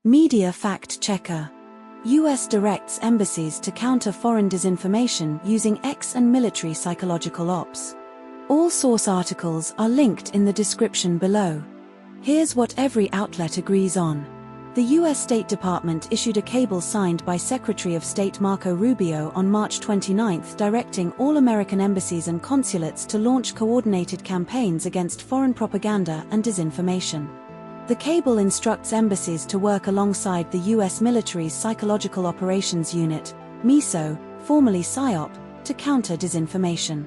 Media Fact Checker. US directs embassies to counter foreign disinformation using X and military psychological ops. All source articles are linked in the description below. Here's what every outlet agrees on. The US State Department issued a cable signed by Secretary of State Marco Rubio on March 29 directing all American embassies and consulates to launch coordinated campaigns against foreign propaganda and disinformation. The cable instructs embassies to work alongside the US military's Psychological Operations Unit, MISO, formerly PSYOP, to counter disinformation.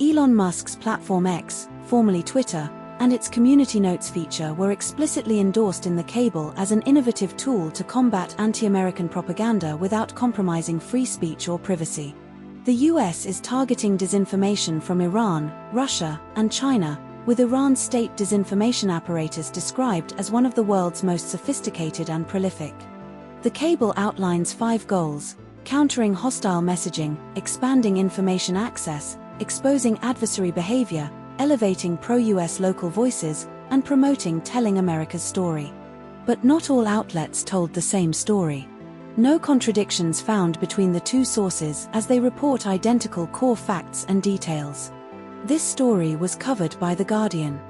Elon Musk's platform X, formerly Twitter, and its Community Notes feature were explicitly endorsed in the cable as an innovative tool to combat anti-American propaganda without compromising free speech or privacy. The US is targeting disinformation from Iran, Russia, and China, with Iran's state disinformation apparatus described as one of the world's most sophisticated and prolific. The cable outlines 5 goals: countering hostile messaging, expanding information access, exposing adversary behavior, elevating pro-US local voices, and promoting telling America's story. But not all outlets told the same story. No contradictions found between the two sources as they report identical core facts and details. This story was covered by The Guardian.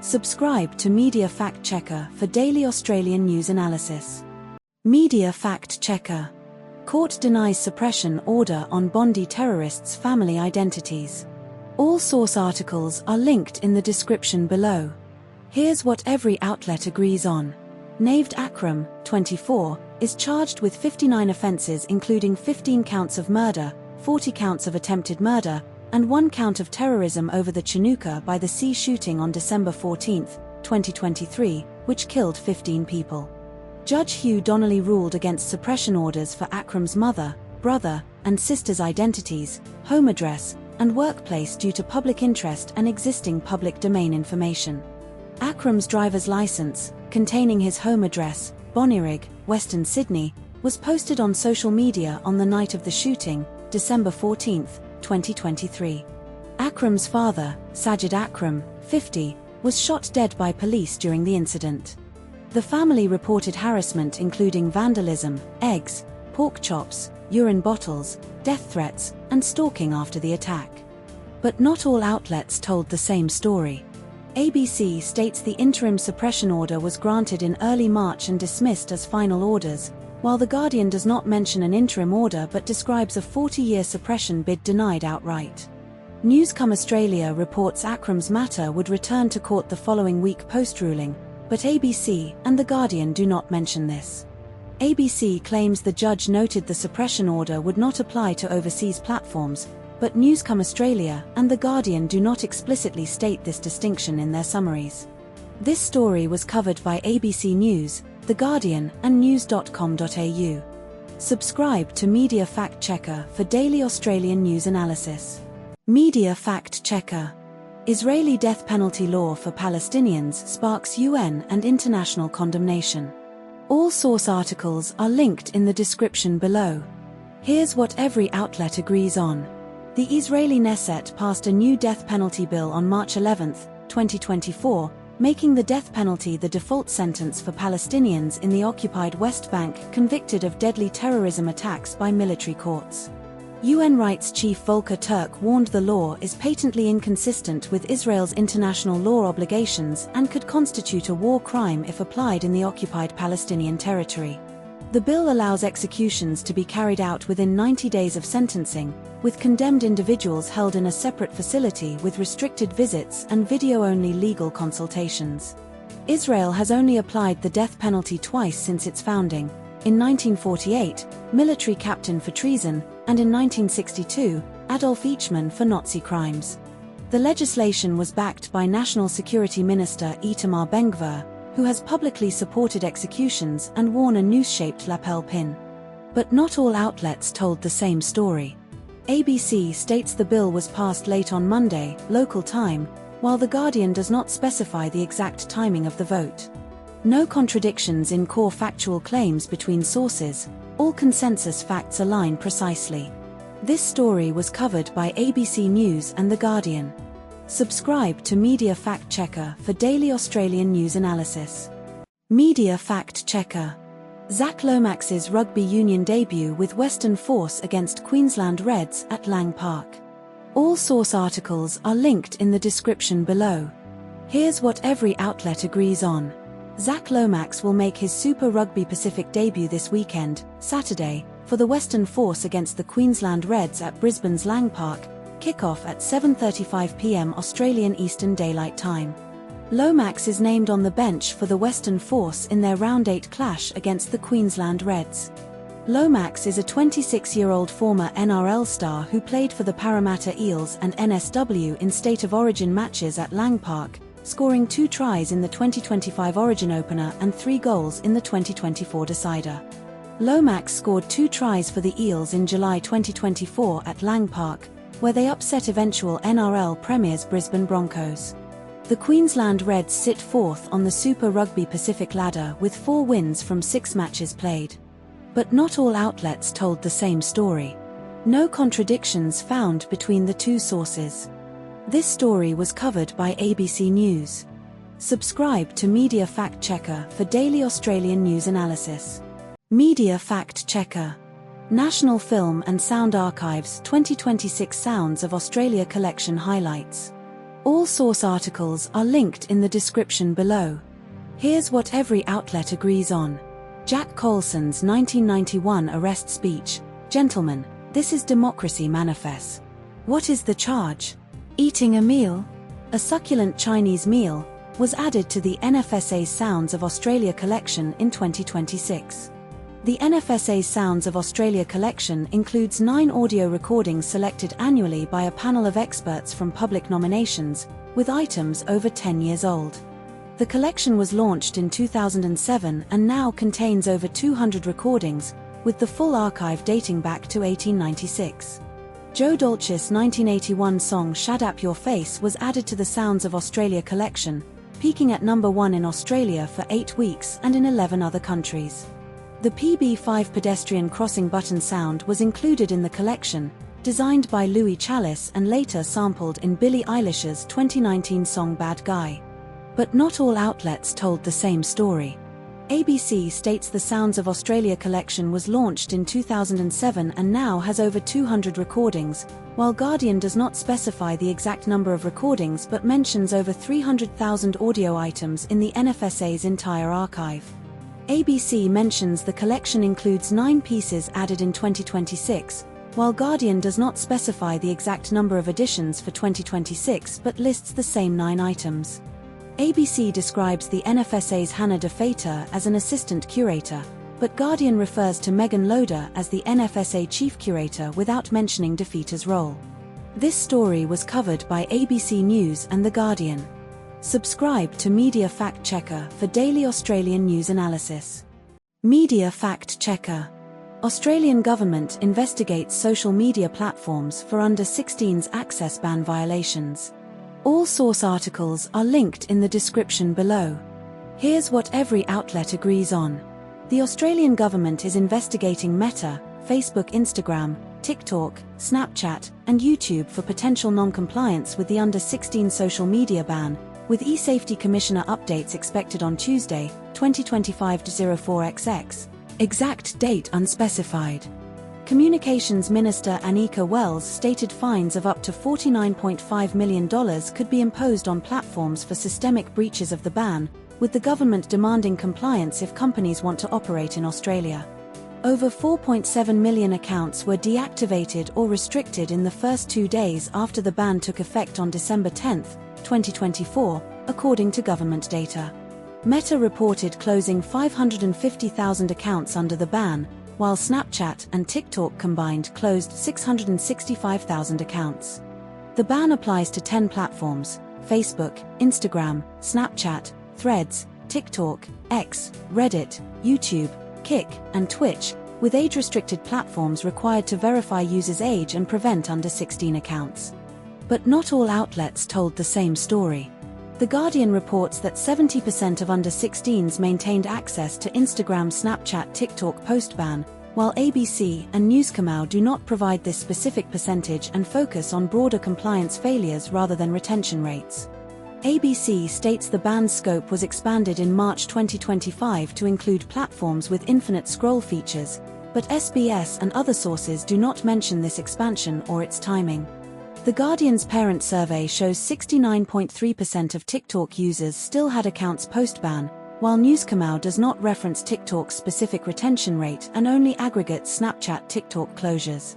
Subscribe to Media Fact Checker for daily Australian news analysis. Media Fact Checker. Court denies suppression order on Bondi terrorists' family identities. All source articles are linked in the description below. Here's what every outlet agrees on. Naved Akram, 24, is charged with 59 offences including 15 counts of murder, 40 counts of attempted murder, and 1 count of terrorism over the Chinooka by the Sea shooting on December 14, 2023, which killed 15 people. Judge Hugh Donnelly ruled against suppression orders for Akram's mother, brother, and sister's identities, home address, and workplace due to public interest and existing public domain information. Akram's driver's license, containing his home address, Bonnyrigg, Western Sydney, was posted on social media on the night of the shooting, December 14, 2023. Akram's father, Sajid Akram, 50, was shot dead by police during the incident. The family reported harassment including vandalism, eggs, pork chops, urine bottles, death threats, and stalking after the attack. But not all outlets told the same story. ABC states the interim suppression order was granted in early March and dismissed as final orders, while The Guardian does not mention an interim order but describes a 40-year suppression bid denied outright. Newscom Australia reports Akram's matter would return to court the following week post-ruling, but ABC and The Guardian do not mention this. ABC claims the judge noted the suppression order would not apply to overseas platforms, but Newscom Australia and The Guardian do not explicitly state this distinction in their summaries. This story was covered by ABC News, The Guardian, and news.com.au. Subscribe to Media Fact Checker for daily Australian news analysis. Media Fact Checker. Israeli death penalty law for Palestinians sparks UN and international condemnation. All source articles are linked in the description below. Here's what every outlet agrees on. The Israeli Knesset passed a new death penalty bill on March 11, 2024, making the death penalty the default sentence for Palestinians in the occupied West Bank convicted of deadly terrorism attacks by military courts. UN Rights Chief Volker Turk warned the law is patently inconsistent with Israel's international law obligations and could constitute a war crime if applied in the occupied Palestinian territory. The bill allows executions to be carried out within 90 days of sentencing, with condemned individuals held in a separate facility with restricted visits and video-only legal consultations. Israel has only applied the death penalty twice since its founding, in 1948, military captain for treason, and in 1962, Adolf Eichmann for Nazi crimes. The legislation was backed by National Security Minister Itamar Ben-Gvir, who has publicly supported executions and worn a noose-shaped lapel pin. But not all outlets told the same story. ABC states the bill was passed late on Monday, local time, while The Guardian does not specify the exact timing of the vote. No contradictions in core factual claims between sources, all consensus facts align precisely. This story was covered by ABC News and The Guardian. Subscribe to Media Fact Checker for daily Australian news analysis. Media Fact Checker. Zac Lomax's rugby union debut with Western force against Queensland Reds at Lang Park. All source articles are linked in the description below. Here's what every outlet agrees on. Zac Lomax will make his Super Rugby Pacific debut this weekend, Saturday, for the Western force against the Queensland Reds at Brisbane's Lang Park, kick-off at 7:35 p.m. Australian Eastern Daylight Time. Lomax is named on the bench for the Western force in their Round 8 clash against the Queensland Reds. Lomax is a 26-year-old former NRL star who played for the Parramatta Eels and NSW in State of Origin matches at Lang Park, scoring 2 tries in the 2025 Origin opener and 3 goals in the 2024 decider. Lomax scored 2 tries for the Eels in July 2024 at Lang Park, where they upset eventual NRL premiers Brisbane Broncos. The Queensland Reds sit 4th on the Super Rugby Pacific ladder with 4 wins from 6 matches played. But not all outlets told the same story. No contradictions found between the 2 sources. This story was covered by ABC News. Subscribe to Media Fact Checker for daily Australian news analysis. Media Fact Checker. National Film and Sound Archives 2026 Sounds of Australia Collection Highlights. All source articles are linked in the description below. Here's what every outlet agrees on. Jack Colson's 1991 arrest speech. Gentlemen, this is democracy manifest. What is the charge? Eating a meal? A succulent Chinese meal was added to the NFSA's Sounds of Australia collection in 2026. The NFSA's Sounds of Australia collection includes 9 audio recordings selected annually by a panel of experts from public nominations, with items over 10 years old. The collection was launched in 2007 and now contains over 200 recordings, with the full archive dating back to 1896. Joe Dolce's 1981 song Shut Up Your Face was added to the Sounds of Australia collection, peaking at number 1 in Australia for 8 weeks and in 11 other countries. The PB5 pedestrian crossing button sound was included in the collection, designed by Louis Chalice and later sampled in Billie Eilish's 2019 song Bad Guy. But not all outlets told the same story. ABC states the Sounds of Australia collection was launched in 2007 and now has over 200 recordings, while Guardian does not specify the exact number of recordings but mentions over 300,000 audio items in the NFSA's entire archive. ABC mentions the collection includes 9 pieces added in 2026, while Guardian does not specify the exact number of additions for 2026 but lists the same 9 items. ABC describes the NFSA's Hannah De Fater as an assistant curator, but Guardian refers to Megan Loader as the NFSA chief curator without mentioning De Fater's role. This story was covered by ABC News and The Guardian. Subscribe to Media Fact Checker for daily Australian news analysis. Media Fact Checker. Australian government investigates social media platforms for under-16s access ban violations. All source articles are linked in the description below. Here's what every outlet agrees on. The Australian government is investigating Meta, Facebook, Instagram, TikTok, Snapchat, and YouTube for potential non-compliance with the under-16 social media ban, with eSafety Commissioner updates expected on Tuesday, 2025-04XX. Exact date unspecified. Communications Minister Anika Wells stated fines of up to $49.5 million could be imposed on platforms for systemic breaches of the ban, with the government demanding compliance if companies want to operate in Australia. Over 4.7 million accounts were deactivated or restricted in the first 2 days after the ban took effect on December 10, 2024, according to government data. Meta reported closing 550,000 accounts under the ban, while Snapchat and TikTok combined closed 665,000 accounts. The ban applies to 10 platforms: Facebook, Instagram, Snapchat, Threads, TikTok, X, Reddit, YouTube, Kick, and Twitch, with age-restricted platforms required to verify users' age and prevent under-16 accounts. But not all outlets told the same story. The Guardian reports that 70% of under-16s maintained access to Instagram, Snapchat, TikTok post-ban, while ABC and Newscomau do not provide this specific percentage and focus on broader compliance failures rather than retention rates. ABC states the ban's scope was expanded in March 2025 to include platforms with infinite scroll features, but SBS and other sources do not mention this expansion or its timing. The Guardian's parent survey shows 69.3% of TikTok users still had accounts post-ban, while Newscomau does not reference TikTok's specific retention rate and only aggregates Snapchat TikTok closures.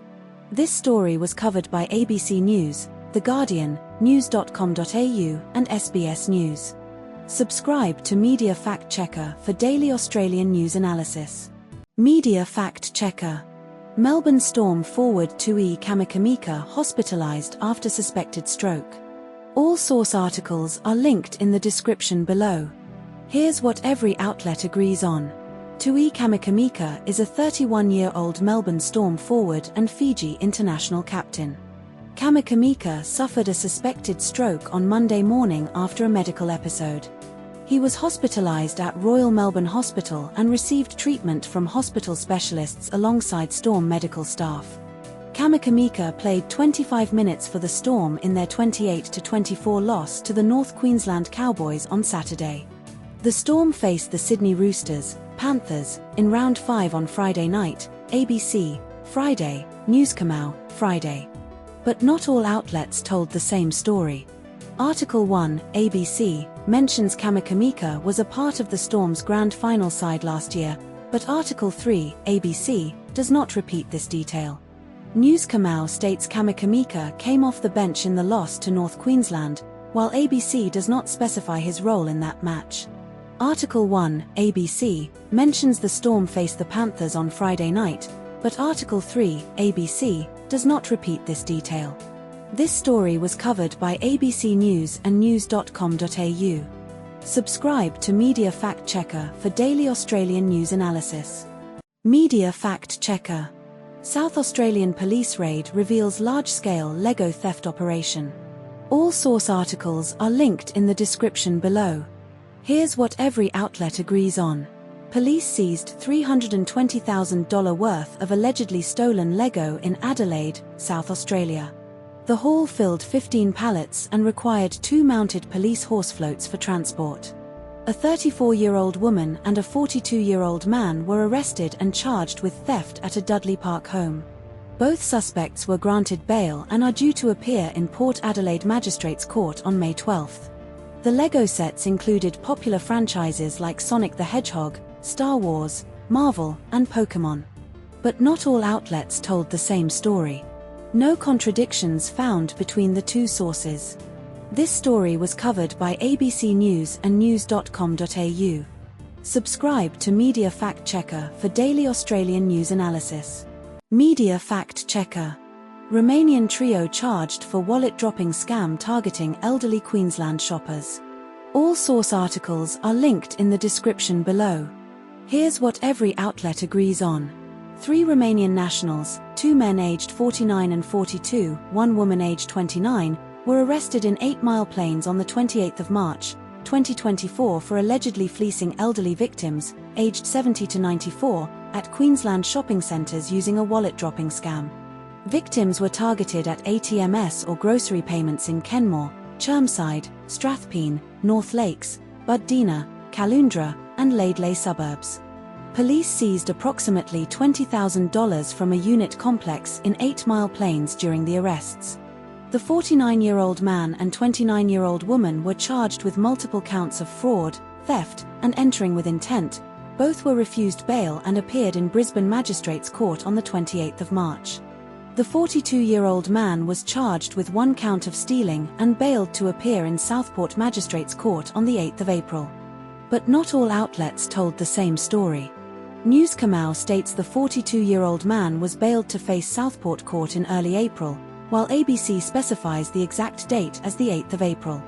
This story was covered by ABC News, The Guardian, news.com.au, and SBS News. Subscribe to Media Fact Checker for daily Australian news analysis. Media Fact Checker. Melbourne Storm forward Tui Kamikamica hospitalized after suspected stroke. All source articles are linked in the description below. Here's what every outlet agrees on. Tui Kamikamica is a 31-year-old Melbourne Storm forward and Fiji international captain. Kamikamica suffered a suspected stroke on Monday morning after a medical episode. He was hospitalized at Royal Melbourne Hospital and received treatment from hospital specialists alongside Storm medical staff. Kamikamica played 25 minutes for the Storm in their 28-24 loss to the North Queensland Cowboys on Saturday. The Storm faced the Sydney Roosters, Panthers, in Round 5 on Friday night, ABC, Friday, Newscomau, Friday. But not all outlets told the same story. Article 1, ABC, mentions Kamikamica was a part of the Storm's grand final side last year, but Article 3, ABC, does not repeat this detail. Newscomau states Kamikamica came off the bench in the loss to North Queensland, while ABC does not specify his role in that match. Article 1, ABC, mentions the Storm faced the Panthers on Friday night, but Article 3, ABC, does not repeat this detail. This story was covered by ABC News and news.com.au. Subscribe to Media Fact Checker for daily Australian news analysis. Media Fact Checker. South Australian police raid reveals large-scale Lego theft operation. All source articles are linked in the description below. Here's what every outlet agrees on. Police seized $320,000 worth of allegedly stolen Lego in Adelaide, South Australia. The haul filled 15 pallets and required 2 mounted police horse floats for transport. A 34-year-old woman and a 42-year-old man were arrested and charged with theft at a Dudley Park home. Both suspects were granted bail and are due to appear in Port Adelaide Magistrates Court on May 12. The Lego sets included popular franchises like Sonic the Hedgehog, Star Wars, Marvel, and Pokemon. But not all outlets told the same story. No contradictions found between the two sources. This story was covered by ABC News and news.com.au. Subscribe to Media Fact Checker for daily Australian news analysis. Media Fact Checker. Romanian trio charged for wallet-dropping scam targeting elderly Queensland shoppers. All source articles are linked in the description below. Here's what every outlet agrees on. 3 Romanian nationals, 2 men aged 49 and 42, 1 woman aged 29, were arrested in 8 Mile Plains on the 28th of March, 2024 for allegedly fleecing elderly victims, aged 70 to 94, at Queensland shopping centres using a wallet-dropping scam. Victims were targeted at ATMs or grocery payments in Kenmore, Chermside, Strathpine, North Lakes, Buddina, Caloundra, and Laidley suburbs. Police seized approximately $20,000 from a unit complex in 8 Mile Plains during the arrests. The 49-year-old man and 29-year-old woman were charged with multiple counts of fraud, theft, and entering with intent. Both were refused bail and appeared in Brisbane Magistrates Court on the 28th of March. The 42-year-old man was charged with 1 count of stealing and bailed to appear in Southport Magistrates Court on the 8th of April. But not all outlets told the same story. Newscomau states the 42-year-old man was bailed to face Southport Court in early April, while ABC specifies the exact date as the 8th of April.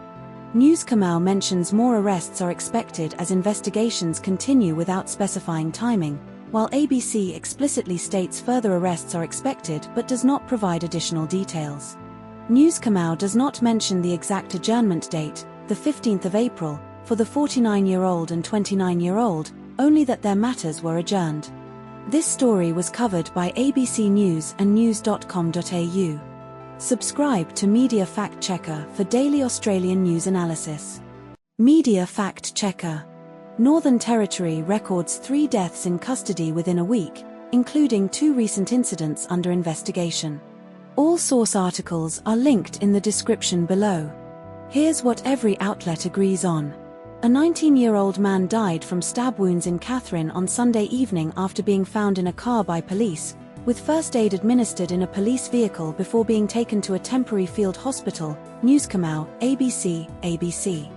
Newscomau mentions more arrests are expected as investigations continue without specifying timing, while ABC explicitly states further arrests are expected but does not provide additional details. Newscomau does not mention the exact adjournment date, the 15th of April, for the 49-year-old and 29-year-old, only that their matters were adjourned. This story was covered by ABC News and news.com.au. Subscribe to Media Fact Checker for daily Australian news analysis. Media Fact Checker. Northern Territory records 3 deaths in custody within a week, including 2 recent incidents under investigation. All source articles are linked in the description below. Here's what every outlet agrees on. A 19-year-old man died from stab wounds in Katherine on Sunday evening after being found in a car by police, with first aid administered in a police vehicle before being taken to a temporary field hospital, Newscomau, ABC.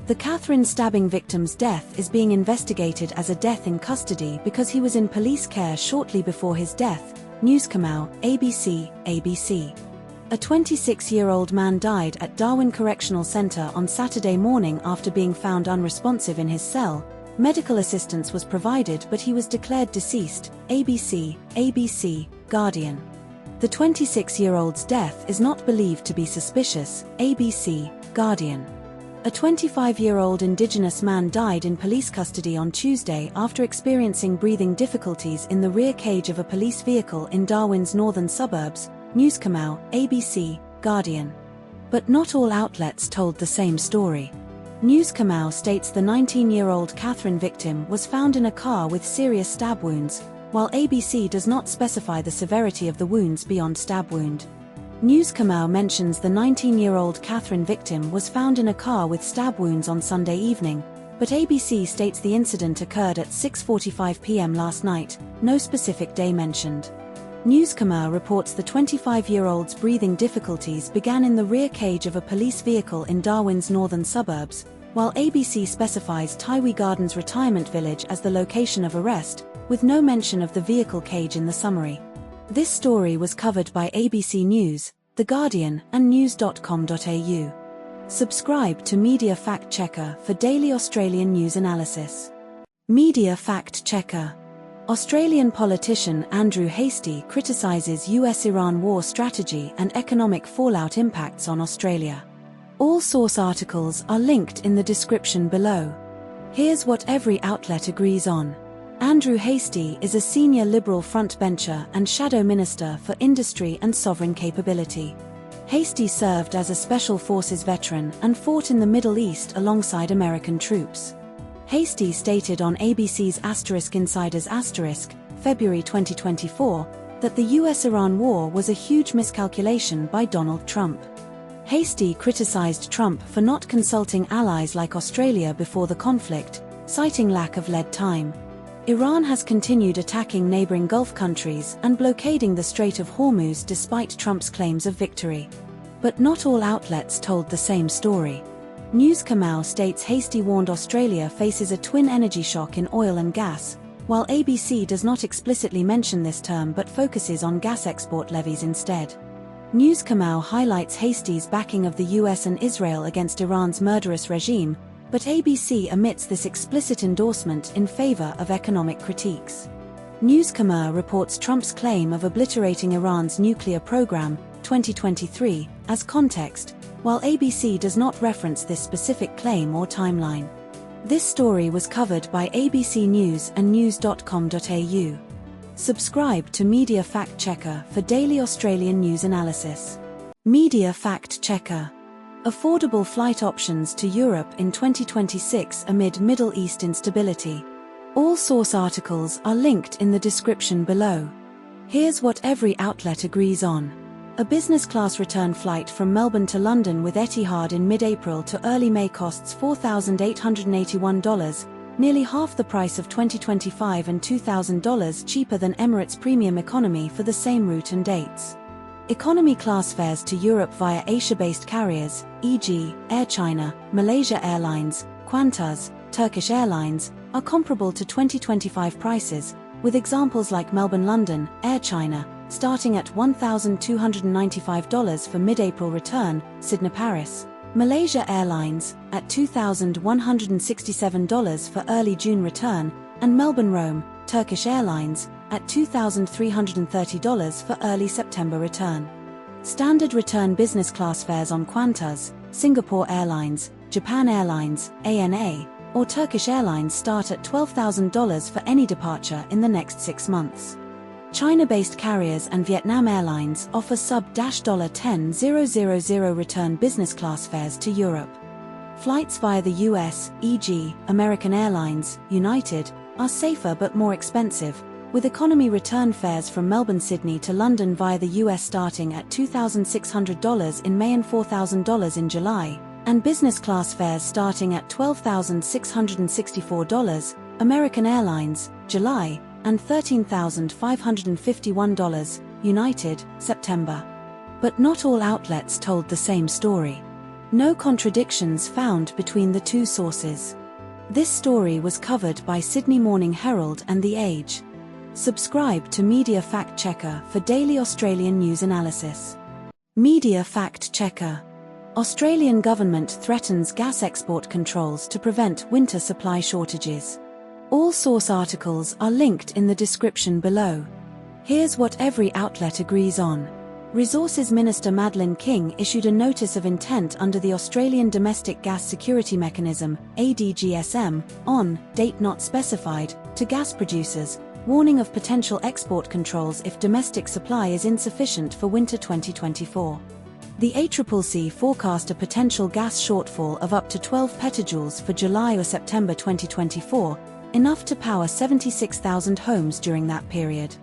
The Katherine stabbing victim's death is being investigated as a death in custody because he was in police care shortly before his death, Newscomau, ABC. A 26-year-old man died at Darwin Correctional Centre on Saturday morning after being found unresponsive in his cell. Medical assistance was provided but he was declared deceased, ABC, Guardian. The 26-year-old's death is not believed to be suspicious, ABC, Guardian. A 25-year-old Indigenous man died in police custody on Tuesday after experiencing breathing difficulties in the rear cage of a police vehicle in Darwin's northern suburbs, Newscomau, ABC, Guardian. But not all outlets told the same story. Newscomau states the 19-year-old Katherine victim was found in a car with serious stab wounds, while ABC does not specify the severity of the wounds beyond stab wound. Newscomau mentions the 19-year-old Katherine victim was found in a car with stab wounds on Sunday evening, but ABC states the incident occurred at 6:45 p.m. last night, no specific day mentioned. Newscomau reports the 25-year-old's breathing difficulties began in the rear cage of a police vehicle in Darwin's northern suburbs, while ABC specifies Tui Gardens Retirement Village as the location of arrest, with no mention of the vehicle cage in the summary. This story was covered by ABC News, The Guardian, and news.com.au. Subscribe to Media Fact Checker for daily Australian news analysis. Media Fact Checker. Australian politician Andrew Hastie criticises US-Iran war strategy and economic fallout impacts on Australia. All source articles are linked in the description below. Here's what every outlet agrees on. Andrew Hastie is a senior Liberal frontbencher and Shadow Minister for Industry and Sovereign Capability. Hastie served as a Special Forces veteran and fought in the Middle East alongside American troops. Hastie stated on ABC's *Insiders*, February 2024, that the US-Iran war was a huge miscalculation by Donald Trump. Hastie criticized Trump for not consulting allies like Australia before the conflict, citing lack of lead time. Iran has continued attacking neighboring Gulf countries and blockading the Strait of Hormuz despite Trump's claims of victory. But not all outlets told the same story. Newscomau states Hastie warned Australia faces a twin energy shock in oil and gas, while ABC does not explicitly mention this term but focuses on gas export levies instead. Newscomau highlights Hastie's backing of the US and Israel against Iran's murderous regime, but ABC omits this explicit endorsement in favor of economic critiques. Newscomau reports Trump's claim of obliterating Iran's nuclear program, 2023, as context, while ABC does not reference this specific claim or timeline. This story was covered by ABC News and news.com.au. Subscribe to Media Fact Checker for daily Australian news analysis. Media Fact Checker. Affordable flight options to Europe in 2026 amid Middle East instability. All source articles are linked in the description below. Here's what every outlet agrees on. A business-class return flight from Melbourne to London with Etihad in mid-April to early May costs $4,881, nearly half the price of 2025 and $2,000 cheaper than Emirates Premium Economy for the same route and dates. Economy class fares to Europe via Asia-based carriers, e.g., Air China, Malaysia Airlines, Qantas, Turkish Airlines, are comparable to 2025 prices, with examples like Melbourne-London, Air China, starting at $1,295 for mid-April return, Sydney-Paris, Malaysia Airlines, at $2,167 for early June return, and Melbourne-Rome, Turkish Airlines, at $2,330 for early September return. Standard return business class fares on Qantas, Singapore Airlines, Japan Airlines, ANA, or Turkish Airlines start at $12,000 for any departure in the next 6 months. China-based carriers and Vietnam Airlines offer sub-$10,000 return business class fares to Europe. Flights via the US, e.g., American Airlines, United, are safer but more expensive, with economy return fares from Melbourne, Sydney to London via the US starting at $2,600 in May and $4,000 in July, and business class fares starting at $12,664, American Airlines, July, and $13,551, United, September. But not all outlets told the same story. No contradictions found between the two sources. This story was covered by Sydney Morning Herald and The Age. Subscribe to Media Fact Checker for daily Australian news analysis. Media Fact Checker. Australian government threatens gas export controls to prevent winter supply shortages. All source articles are linked in the description below. Here's what every outlet agrees on. Resources Minister Madeleine King issued a notice of intent under the Australian Domestic Gas Security Mechanism, ADGSM, on date not specified, to gas producers, warning of potential export controls if domestic supply is insufficient for winter 2024. The ACCC forecast a potential gas shortfall of up to 12 petajoules for July or September 2024, enough to power 76,000 homes during that period.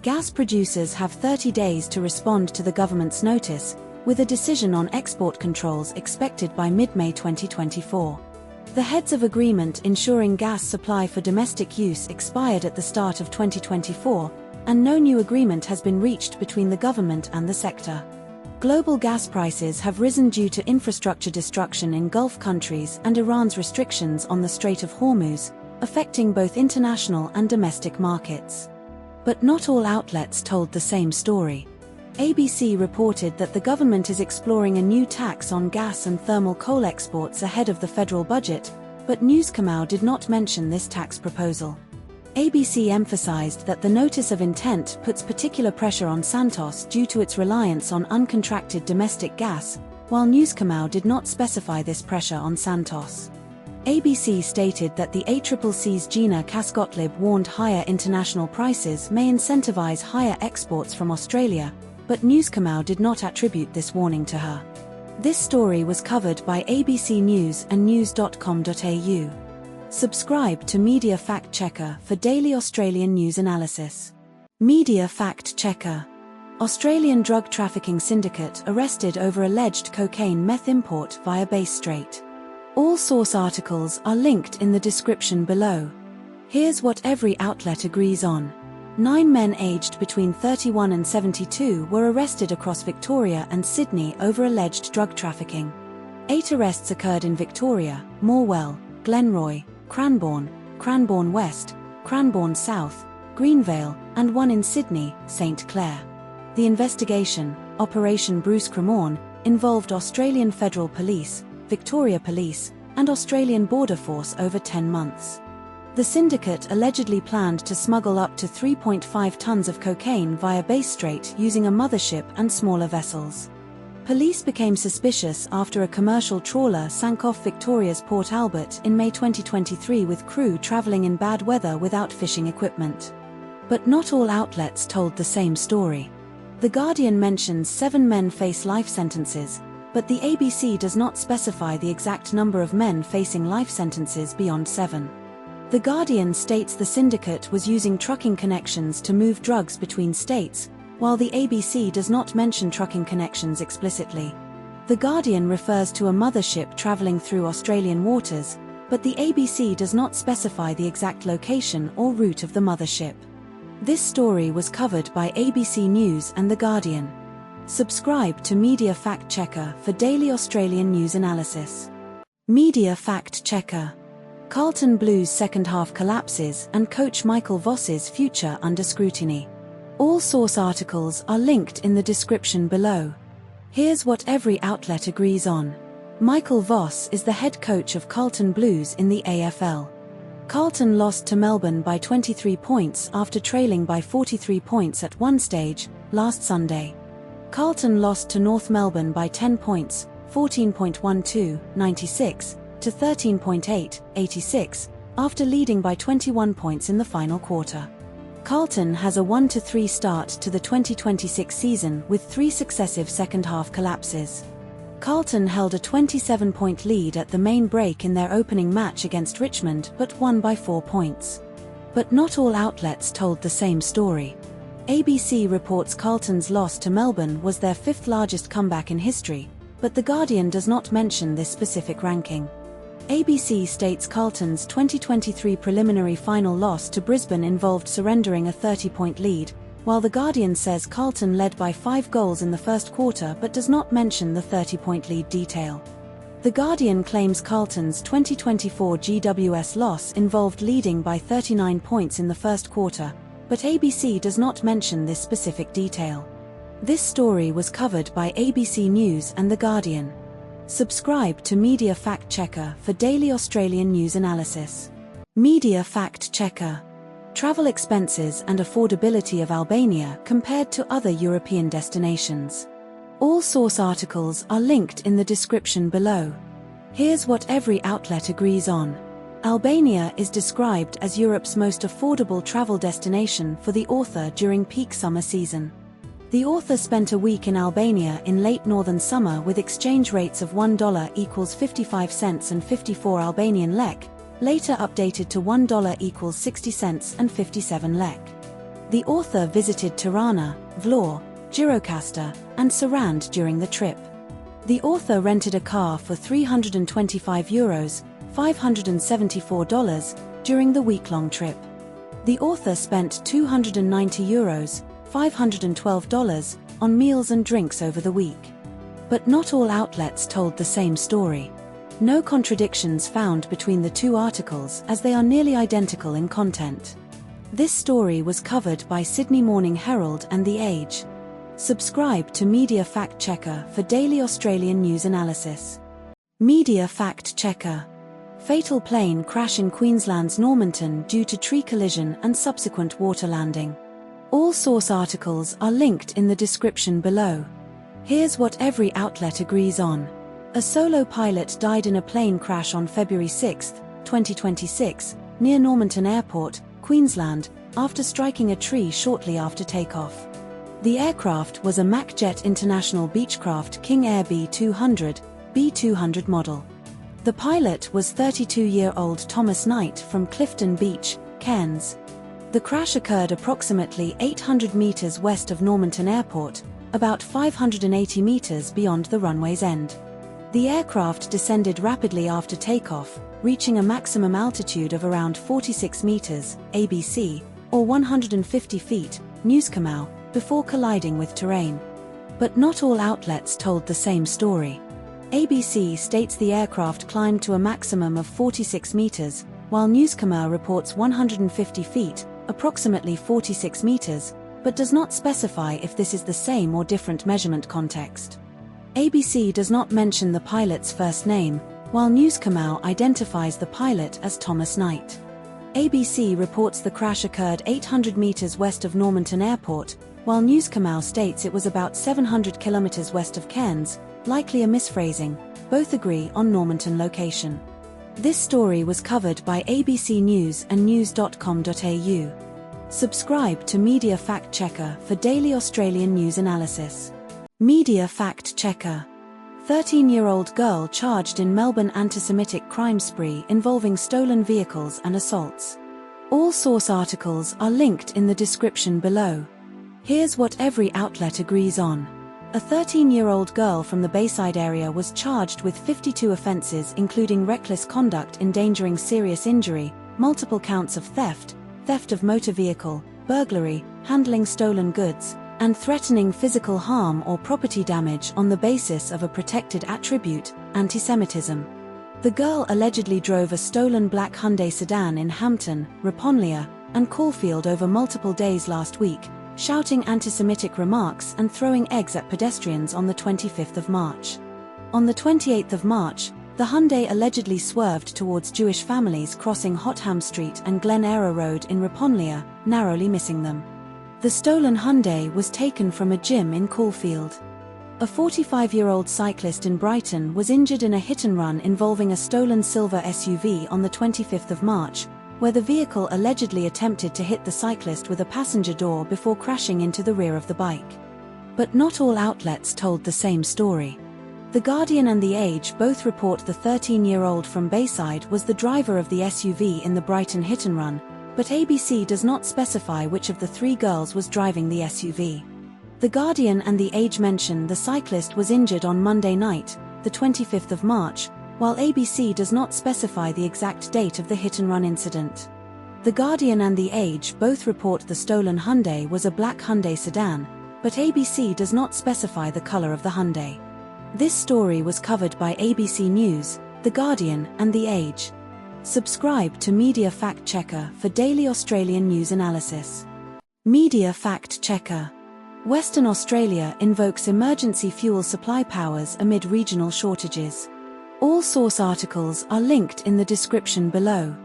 Gas producers have 30 days to respond to the government's notice, with a decision on export controls expected by mid-May 2024. The heads of agreement ensuring gas supply for domestic use expired at the start of 2024, and no new agreement has been reached between the government and the sector. Global gas prices have risen due to infrastructure destruction in Gulf countries and Iran's restrictions on the Strait of Hormuz, affecting both international and domestic markets. But not all outlets told the same story. ABC reported that the government is exploring a new tax on gas and thermal coal exports ahead of the federal budget, but Newscomau did not mention this tax proposal. ABC emphasized that the notice of intent puts particular pressure on Santos due to its reliance on uncontracted domestic gas, while Newscomau did not specify this pressure on Santos. ABC stated that the ACCC's Gina Cascotlib warned higher international prices may incentivize higher exports from Australia, but Newscomau did not attribute this warning to her. This story was covered by ABC News and news.com.au. Subscribe to Media Fact Checker for daily Australian news analysis. Media Fact Checker. Australian drug trafficking syndicate arrested over alleged cocaine meth import via Bass Strait. All source articles are linked in the description below. Here's what every outlet agrees on. 9 men aged between 31 and 72 were arrested across Victoria and Sydney over alleged drug trafficking. 8 arrests occurred in Victoria, Morwell, Glenroy, Cranbourne, Cranbourne West, Cranbourne South, Greenvale, and 1 in Sydney, St Clair. The investigation, Operation Bruce Cremorne, involved Australian Federal Police, Victoria Police, and Australian Border Force over 10 months. The syndicate allegedly planned to smuggle up to 3.5 tons of cocaine via Bass Strait using a mothership and smaller vessels. Police became suspicious after a commercial trawler sank off Victoria's Port Albert in May 2023 with crew travelling in bad weather without fishing equipment. But not all outlets told the same story. The Guardian mentions 7 men face life sentences, but the ABC does not specify the exact number of men facing life sentences beyond 7. The Guardian states the syndicate was using trucking connections to move drugs between states, while the ABC does not mention trucking connections explicitly. The Guardian refers to a mothership travelling through Australian waters, but the ABC does not specify the exact location or route of the mothership. This story was covered by ABC News and The Guardian. Subscribe to Media Fact Checker for daily Australian news analysis. Media Fact Checker. Carlton Blues second half collapses and coach Michael Voss's future under scrutiny. All source articles are linked in the description below. Here's what every outlet agrees on. Michael Voss is the head coach of Carlton Blues in the AFL. Carlton lost to Melbourne by 23 points after trailing by 43 points at one stage, last Sunday. Carlton lost to North Melbourne by 10 points, 14.12, 96, to 13.8, 86, after leading by 21 points in the final quarter. Carlton has a 1-3 start to the 2026 season with 3 successive second-half collapses. Carlton held a 27-point lead at the main break in their opening match against Richmond but won by 4 points. But not all outlets told the same story. ABC reports Carlton's loss to Melbourne was their 5th largest comeback in history, but The Guardian does not mention this specific ranking. ABC states Carlton's 2023 preliminary final loss to Brisbane involved surrendering a 30-point lead, while The Guardian says Carlton led by 5 goals in the first quarter but does not mention the 30-point lead detail. The Guardian claims Carlton's 2024 GWS loss involved leading by 39 points in the first quarter, but ABC does not mention this specific detail. This story was covered by ABC News and The Guardian. Subscribe to Media Fact Checker for daily Australian news analysis. Media Fact Checker. Travel expenses and affordability of Albania compared to other European destinations. All source articles are linked in the description below. Here's what every outlet agrees on. Albania is described as Europe's most affordable travel destination for the author during peak summer season. The author spent a week in Albania in late northern summer with exchange rates of $1 equals 55 cents and 54 Albanian lek, later updated to $1 equals 60 cents and 57 lek. The author visited Tirana, Vlor, Gjirokasta, and Sarand during the trip. The author rented a car for €325, $574, during the week-long trip. The author spent €290, $512, on meals and drinks over the week. But not all outlets told the same story. No contradictions found between the two articles as they are nearly identical in content. This story was covered by Sydney Morning Herald and The Age. Subscribe to Media Fact Checker for daily Australian news analysis. Media Fact Checker. Fatal plane crash in Queensland's Normanton due to tree collision and subsequent water landing. All source articles are linked in the description below. Here's what every outlet agrees on. A solo pilot died in a plane crash on February 6, 2026, near Normanton Airport, Queensland, after striking a tree shortly after takeoff. The aircraft was a MacJet International Beechcraft King Air B200, B200 model. The pilot was 32-year-old Thomas Knight from Clifton Beach, Cairns. The crash occurred approximately 800 meters west of Normanton Airport, about 580 meters beyond the runway's end. The aircraft descended rapidly after takeoff, reaching a maximum altitude of around 46 meters, ABC, or 150 feet, Newskamau, before colliding with terrain. But not all outlets told the same story. ABC states the aircraft climbed to a maximum of 46 meters, while Newskamau reports 150 feet, approximately 46 meters, but does not specify if this is the same or different measurement context. ABC does not mention the pilot's first name, while Newskamau identifies the pilot as Thomas Knight. ABC reports the crash occurred 800 meters west of Normanton Airport, while Newskamau states it was about 700 kilometers west of Cairns, likely a misphrasing. Both agree on Normanton location. This story was covered by ABC News and news.com.au. Subscribe to Media Fact Checker for daily Australian news analysis. Media Fact Checker. 13-year-old girl charged in Melbourne anti-Semitic crime spree involving stolen vehicles and assaults. All source articles are linked in the description below. Here's what every outlet agrees on. A 13-year-old girl from the Bayside area was charged with 52 offences including reckless conduct endangering serious injury, multiple counts of theft, theft of motor vehicle, burglary, handling stolen goods, and threatening physical harm or property damage on the basis of a protected attribute, anti-Semitism. The girl allegedly drove a stolen black Hyundai sedan in Hampton, Riponlia, and Caulfield over multiple days last week, shouting anti-Semitic remarks and throwing eggs at pedestrians on the 25th of March. On the 28th of March, the Hyundai allegedly swerved towards Jewish families crossing Hotham Street and Glen Era Road in Riponlia, narrowly missing them. The stolen Hyundai was taken from a gym in Caulfield. A 45-year-old cyclist in Brighton was injured in a hit-and-run involving a stolen silver SUV on the 25th of March, where the vehicle allegedly attempted to hit the cyclist with a passenger door before crashing into the rear of the bike. But not all outlets told the same story. The Guardian and The Age both report the 13-year-old from Bayside was the driver of the SUV in the Brighton hit-and-run, but ABC does not specify which of the three girls was driving the SUV. The Guardian and The Age mention the cyclist was injured on Monday night, the 25th of March, while ABC does not specify the exact date of the hit-and-run incident. The Guardian and The Age both report the stolen Hyundai was a black Hyundai sedan, but ABC does not specify the color of the Hyundai. This story was covered by ABC News, The Guardian, and The Age. Subscribe to Media Fact Checker for daily Australian news analysis. Media Fact Checker. Western Australia invokes emergency fuel supply powers amid regional shortages. All source articles are linked in the description below.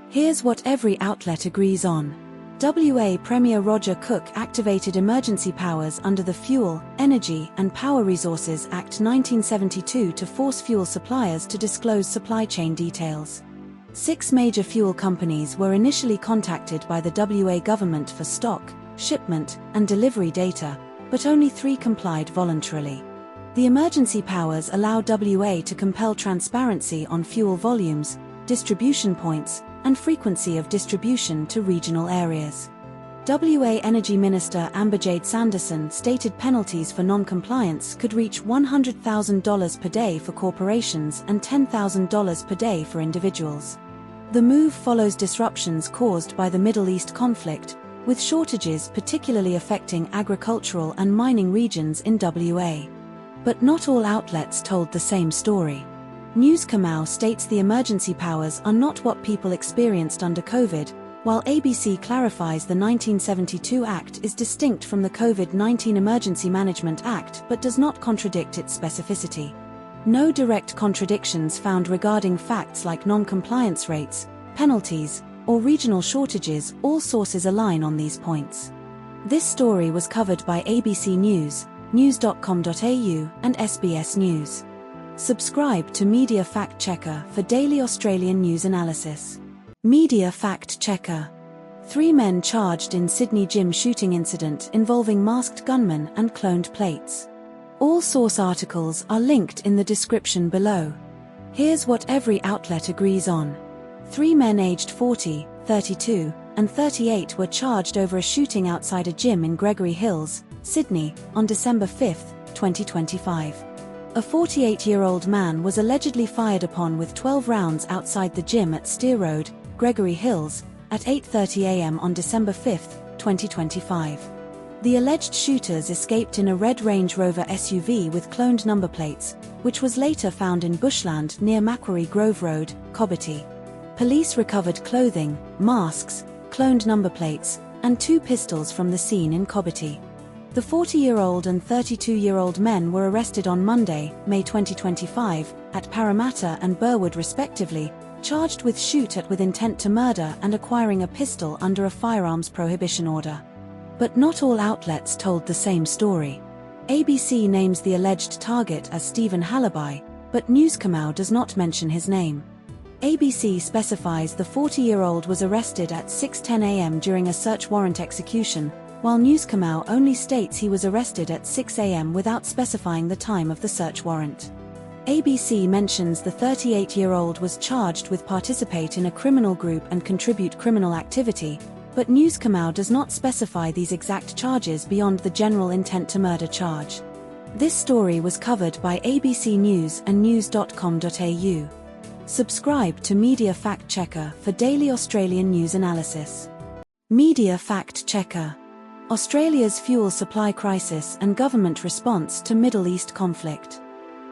Here's what every outlet agrees on. WA Premier Roger Cook activated emergency powers under the Fuel, Energy and Power Resources Act 1972 to force fuel suppliers to disclose supply chain details. 6 major fuel companies were initially contacted by the WA government for stock, shipment, and delivery data, but only 3 complied voluntarily. The emergency powers allow WA to compel transparency on fuel volumes, distribution points, and frequency of distribution to regional areas. WA Energy Minister Amberjade Sanderson stated penalties for non-compliance could reach $100,000 per day for corporations and $10,000 per day for individuals. The move follows disruptions caused by the Middle East conflict, with shortages particularly affecting agricultural and mining regions in WA. But not all outlets told the same story. News Kamau states the emergency powers are not what people experienced under COVID, while ABC clarifies the 1972 Act is distinct from the COVID-19 Emergency Management Act but does not contradict its specificity. No direct contradictions found regarding facts like non-compliance rates, penalties, or regional shortages. All sources align on these points. This story was covered by ABC News, news.com.au, and SBS News. Subscribe to Media Fact Checker for daily Australian news analysis. Media Fact Checker. 3 men charged in Sydney gym shooting incident involving masked gunmen and cloned plates. All source articles are linked in the description below. Here's what every outlet agrees on. 3 men aged 40, 32, and 38 were charged over a shooting outside a gym in Gregory Hills, Sydney, on December 5, 2025. A 48-year-old man was allegedly fired upon with 12 rounds outside the gym at Steer Road, Gregory Hills, at 8:30 a.m. on December 5, 2025. The alleged shooters escaped in a red Range Rover SUV with cloned number plates, which was later found in bushland near Macquarie Grove Road, Cobbitty. Police recovered clothing, masks, cloned number plates, and 2 pistols from the scene in Cobbitty. The 40-year-old and 32-year-old men were arrested on Monday, May 2025, at Parramatta and Burwood respectively, charged with shoot at with intent to murder and acquiring a pistol under a firearms prohibition order. But not all outlets told the same story. ABC names the alleged target as Stephen Halliby, but News Kamau does not mention his name. ABC specifies the 40-year-old was arrested at 6:10 a.m. during a search warrant execution, while News Kamau only states he was arrested at 6 a.m. without specifying the time of the search warrant. ABC mentions the 38-year-old was charged with participate in a criminal group and contribute criminal activity, but News Kamau does not specify these exact charges beyond the general intent to murder charge. This story was covered by ABC News and news.com.au. Subscribe to Media Fact Checker for daily Australian news analysis. Media Fact Checker. Australia's fuel supply crisis and government response to Middle East conflict.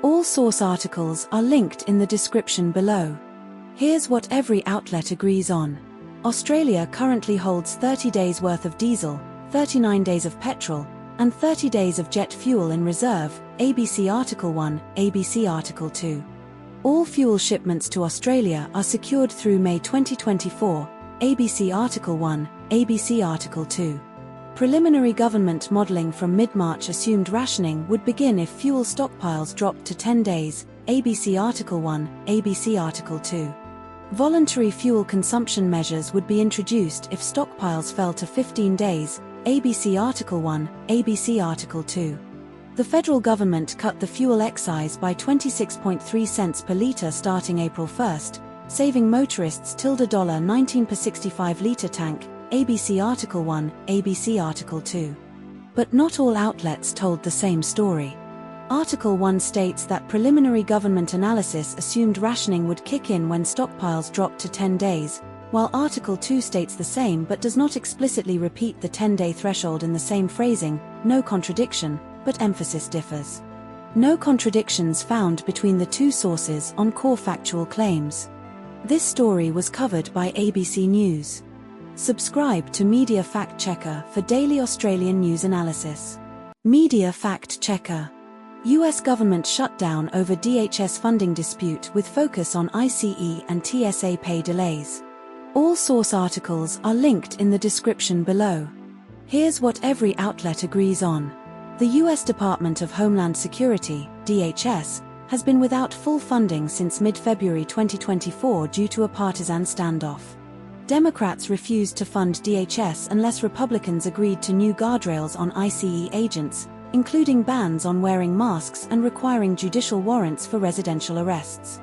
All source articles are linked in the description below. Here's what every outlet agrees on. Australia currently holds 30 days worth of diesel, 39 days of petrol, and 30 days of jet fuel in reserve, ABC Article 1, ABC Article 2. All fuel shipments to Australia are secured through May 2024, ABC Article 1, ABC Article 2. Preliminary government modelling from mid-March assumed rationing would begin if fuel stockpiles dropped to 10 days, ABC Article 1, ABC Article 2. Voluntary fuel consumption measures would be introduced if stockpiles fell to 15 days, ABC Article 1, ABC Article 2. The federal government cut the fuel excise by 26.3 cents per litre starting April 1st, saving motorists $19 per 65-litre tank, ABC Article 1, ABC Article 2. But not all outlets told the same story. Article 1 states that preliminary government analysis assumed rationing would kick in when stockpiles dropped to 10 days, while Article 2 states the same but does not explicitly repeat the 10-day threshold in the same phrasing, no contradiction, but emphasis differs. No contradictions found between the two sources on core factual claims. This story was covered by ABC News. Subscribe to Media Fact Checker for daily Australian news analysis. Media Fact Checker. US government shutdown over DHS funding dispute with focus on ICE and TSA pay delays. All source articles are linked in the description below. Here's what every outlet agrees on. The US Department of Homeland Security, DHS, has been without full funding since mid-February 2024 due to a partisan standoff. Democrats refused to fund DHS unless Republicans agreed to new guardrails on ICE agents, including bans on wearing masks and requiring judicial warrants for residential arrests.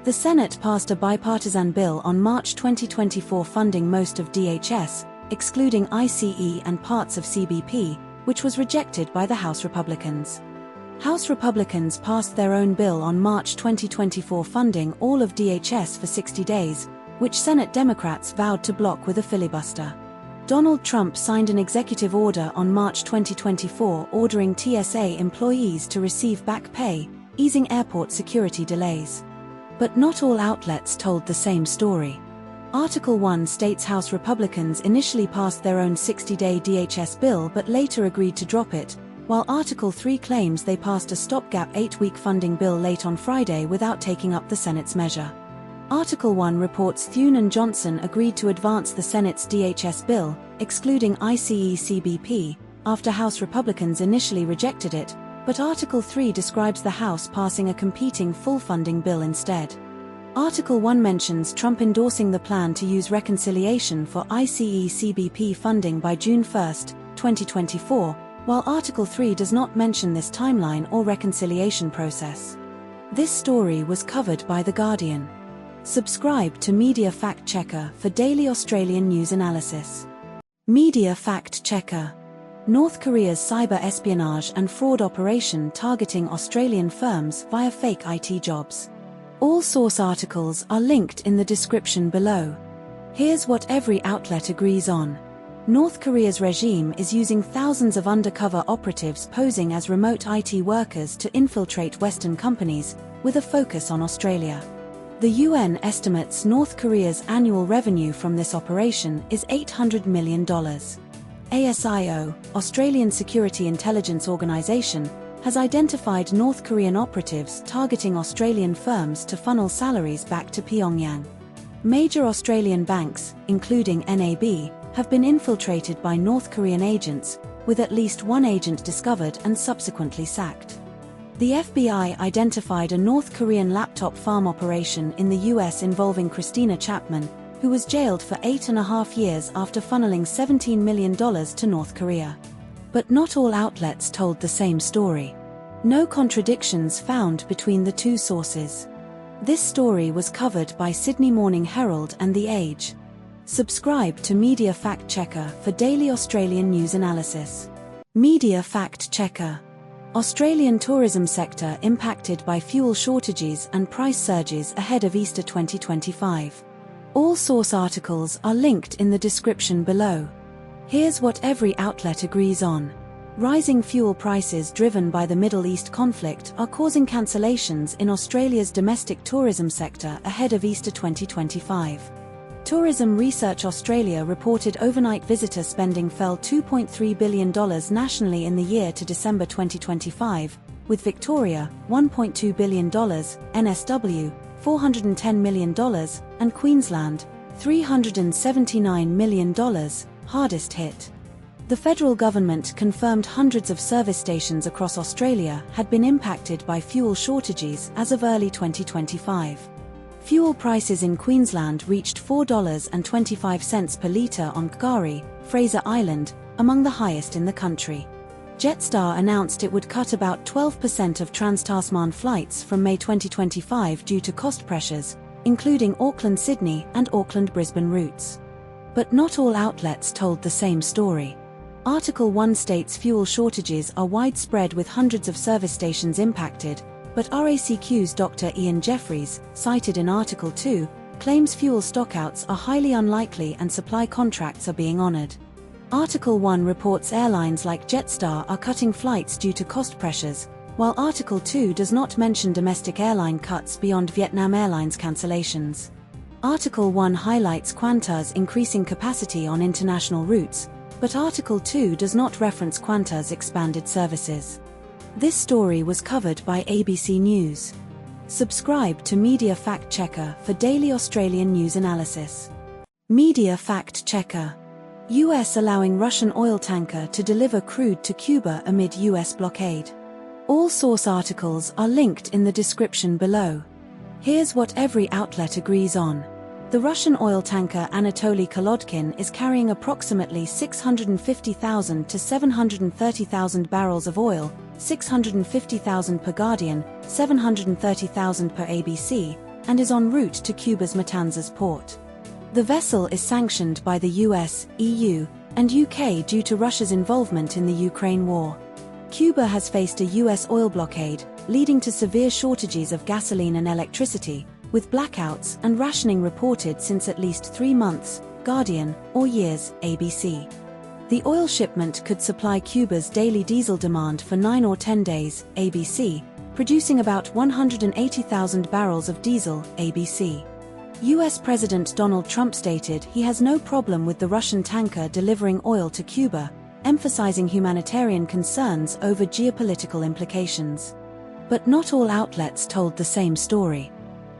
The Senate passed a bipartisan bill on March 2024 funding most of DHS, excluding ICE and parts of CBP, which was rejected by the House Republicans. House Republicans passed their own bill on March 2024 funding all of DHS for 60 days, which Senate Democrats vowed to block with a filibuster. Donald Trump signed an executive order on March 2024 ordering TSA employees to receive back pay, easing airport security delays. But not all outlets told the same story. Article 1 states House Republicans initially passed their own 60-day DHS bill but later agreed to drop it, while Article 3 claims they passed a stopgap 8-week funding bill late on Friday without taking up the Senate's measure. Article 1 reports Thune and Johnson agreed to advance the Senate's DHS bill, excluding ICE-CBP, after House Republicans initially rejected it, but Article 3 describes the House passing a competing full funding bill instead. Article 1 mentions Trump endorsing the plan to use reconciliation for ICE-CBP funding by June 1, 2024, while Article 3 does not mention this timeline or reconciliation process. This story was covered by The Guardian. Subscribe to Media Fact Checker for daily Australian news analysis. Media Fact Checker. North Korea's cyber espionage and fraud operation targeting Australian firms via fake IT jobs. All source articles are linked in the description below. Here's what every outlet agrees on. North Korea's regime is using thousands of undercover operatives posing as remote IT workers to infiltrate Western companies, with a focus on Australia. The UN estimates North Korea's annual revenue from this operation is $800 million. ASIO, Australian Security Intelligence Organisation, has identified North Korean operatives targeting Australian firms to funnel salaries back to Pyongyang. Major Australian banks, including NAB, have been infiltrated by North Korean agents, with at least one agent discovered and subsequently sacked. The FBI identified a North Korean laptop farm operation in the US involving Christina Chapman, who was jailed for 8.5 years after funneling $17 million to North Korea. But not all outlets told the same story. No contradictions found between the two sources. This story was covered by Sydney Morning Herald and The Age. Subscribe to Media Fact Checker for daily Australian news analysis. Media Fact Checker. Australian tourism sector impacted by fuel shortages and price surges ahead of Easter 2025. All source articles are linked in the description below. Here's what every outlet agrees on. Rising fuel prices driven by the Middle East conflict are causing cancellations in Australia's domestic tourism sector ahead of Easter 2025. Tourism Research Australia reported overnight visitor spending fell $2.3 billion nationally in the year to December 2025, with Victoria, $1.2 billion, NSW, $410 million, and Queensland, $379 million, hardest hit. The federal government confirmed hundreds of service stations across Australia had been impacted by fuel shortages as of early 2025. Fuel prices in Queensland reached $4.25 per litre on K'gari, Fraser Island, among the highest in the country. Jetstar announced it would cut about 12% of Trans-Tasman flights from May 2025 due to cost pressures, including Auckland-Sydney and Auckland-Brisbane routes. But not all outlets told the same story. Article 1 states fuel shortages are widespread with hundreds of service stations impacted, but RACQ's Dr. Ian Jeffries, cited in Article 2, claims fuel stockouts are highly unlikely and supply contracts are being honoured. Article 1 reports airlines like Jetstar are cutting flights due to cost pressures, while Article 2 does not mention domestic airline cuts beyond Vietnam Airlines cancellations. Article 1 highlights Qantas increasing capacity on international routes, but Article 2 does not reference Qantas' expanded services. This story was covered by ABC News. Subscribe to Media Fact Checker for daily Australian news analysis. Media Fact Checker. US allowing Russian oil tanker to deliver crude to Cuba amid US blockade. All source articles are linked in the description below. Here's what every outlet agrees on. The Russian oil tanker Anatoly Kolodkin is carrying approximately 650,000 to 730,000 barrels of oil, 650,000 per Guardian, 730,000 per ABC, and is en route to Cuba's Matanzas port. The vessel is sanctioned by the US, EU, and UK due to Russia's involvement in the Ukraine war. Cuba has faced a US oil blockade, leading to severe shortages of gasoline and electricity, with blackouts and rationing reported since at least 3 months, Guardian, or years, ABC. The oil shipment could supply Cuba's daily diesel demand for 9 or 10 days, ABC, producing about 180,000 barrels of diesel, ABC. US President Donald Trump stated he has no problem with the Russian tanker delivering oil to Cuba, emphasizing humanitarian concerns over geopolitical implications. But not all outlets told the same story.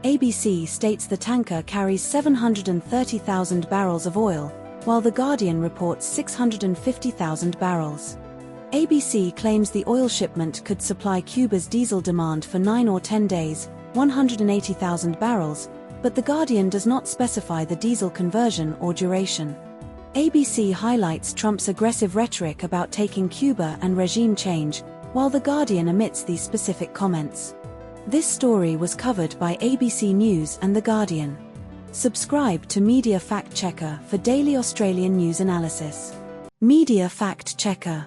ABC states the tanker carries 730,000 barrels of oil, while The Guardian reports 650,000 barrels. ABC claims the oil shipment could supply Cuba's diesel demand for 9 or 10 days, 180,000 barrels, but The Guardian does not specify the diesel conversion or duration. ABC highlights Trump's aggressive rhetoric about taking Cuba and regime change, while The Guardian omits these specific comments. This story was covered by ABC News and The Guardian. Subscribe to Media Fact Checker for daily Australian news analysis. Media Fact Checker.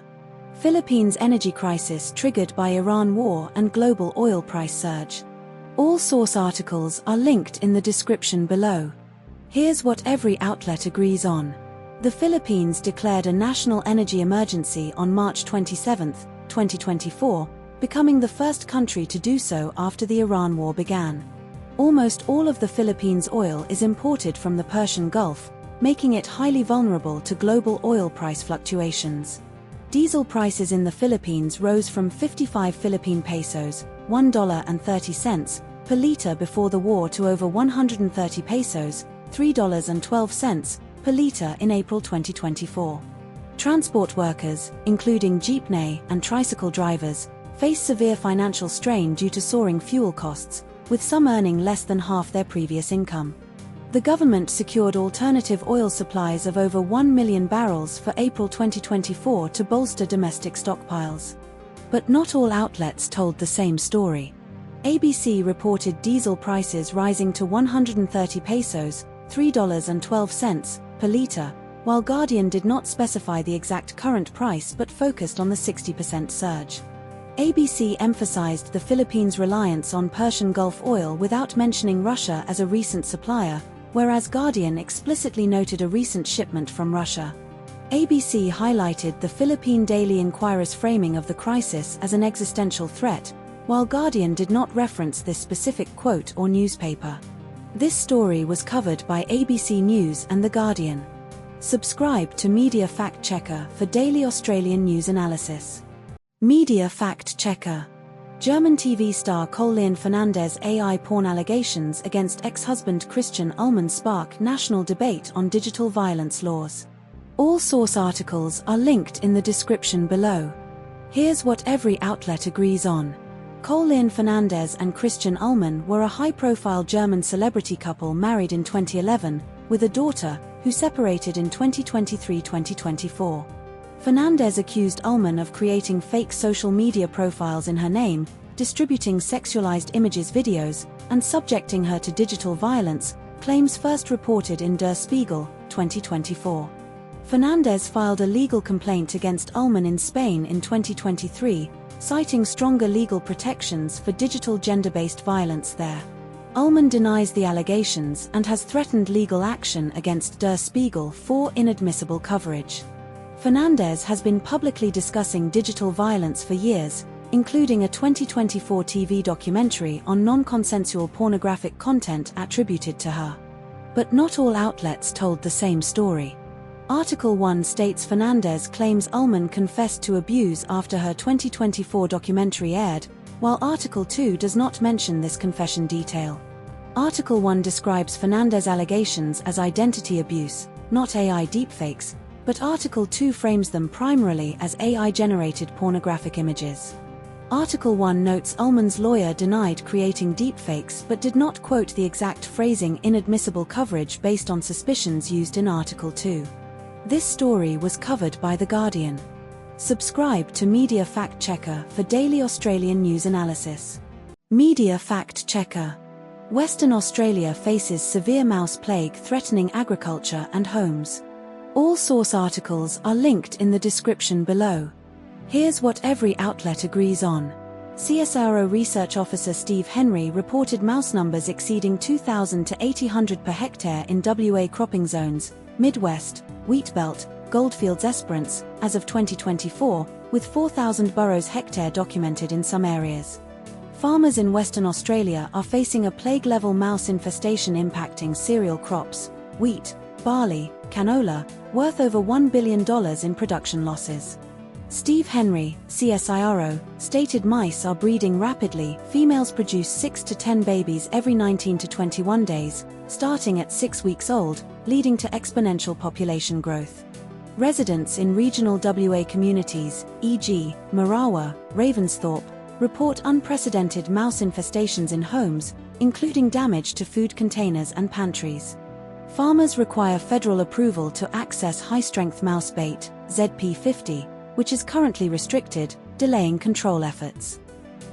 Philippines energy crisis triggered by Iran war and global oil price surge. All source articles are linked in the description below. Here's what every outlet agrees on. The Philippines declared a national energy emergency on March 27, 2024, becoming the first country to do so after the Iran war began. Almost all of the Philippines' oil is imported from the Persian Gulf, making it highly vulnerable to global oil price fluctuations. Diesel prices in the Philippines rose from 55 Philippine pesos, $1.30, per litre before the war to over 130 pesos, $3.12, per litre in April 2024. Transport workers, including jeepney and tricycle drivers, face severe financial strain due to soaring fuel costs, with some earning less than half their previous income. The government secured alternative oil supplies of over 1 million barrels for April 2024 to bolster domestic stockpiles. But not all outlets told the same story. ABC reported diesel prices rising to 130 pesos, $3.12, per litre, while Guardian did not specify the exact current price but focused on the 60% surge. ABC emphasized the Philippines' reliance on Persian Gulf oil without mentioning Russia as a recent supplier, whereas Guardian explicitly noted a recent shipment from Russia. ABC highlighted the Philippine Daily Inquirer's framing of the crisis as an existential threat, while Guardian did not reference this specific quote or newspaper. This story was covered by ABC News and The Guardian. Subscribe to Media Fact Checker for daily Australian news analysis. Media Fact Checker. German TV star Collien Fernandes AI porn allegations against ex-husband Christian Ulmen spark national debate on digital violence laws. All source articles are linked in the description below. Here's what every outlet agrees on. Collien Fernandes and Christian Ulmen were a high-profile German celebrity couple married in 2011, with a daughter, who separated in 2023-2024. Fernandes accused Ulmen of creating fake social media profiles in her name, distributing sexualized images, videos, and subjecting her to digital violence, claims first reported in Der Spiegel, 2024. Fernandes filed a legal complaint against Ulmen in Spain in 2023, citing stronger legal protections for digital gender-based violence there. Ulmen denies the allegations and has threatened legal action against Der Spiegel for inadmissible coverage. Fernandes has been publicly discussing digital violence for years, including a 2024 TV documentary on non-consensual pornographic content attributed to her. But not all outlets told the same story. Article 1 states Fernandes claims Ulmen confessed to abuse after her 2024 documentary aired, while Article 2 does not mention this confession detail. Article 1 describes Fernandes' allegations as identity abuse, not AI deepfakes, but Article 2 frames them primarily as AI-generated pornographic images. Article 1 notes Ulmen's lawyer denied creating deepfakes but did not quote the exact phrasing "inadmissible coverage" based on suspicions used in Article 2. This story was covered by The Guardian. Subscribe to Media Fact Checker for daily Australian news analysis. Media Fact Checker. Western Australia faces severe mouse plague threatening agriculture and homes. All source articles are linked in the description below. Here's what every outlet agrees on. CSIRO Research Officer Steve Henry reported mouse numbers exceeding 2,000 to 800 per hectare in WA cropping zones, Midwest, Wheatbelt, Goldfields Esperance, as of 2024, with 4,000 burrows hectare documented in some areas. Farmers in Western Australia are facing a plague-level mouse infestation impacting cereal crops, wheat, barley, canola, worth over $1 billion in production losses. Steve Henry, CSIRO, stated mice are breeding rapidly. Females produce 6 to 10 babies every 19 to 21 days, starting at 6 weeks old, leading to exponential population growth. Residents in regional WA communities, e.g., Marawa, Ravensthorpe, report unprecedented mouse infestations in homes, including damage to food containers and pantries. Farmers require federal approval to access high-strength mouse bait, ZP50, which is currently restricted, delaying control efforts.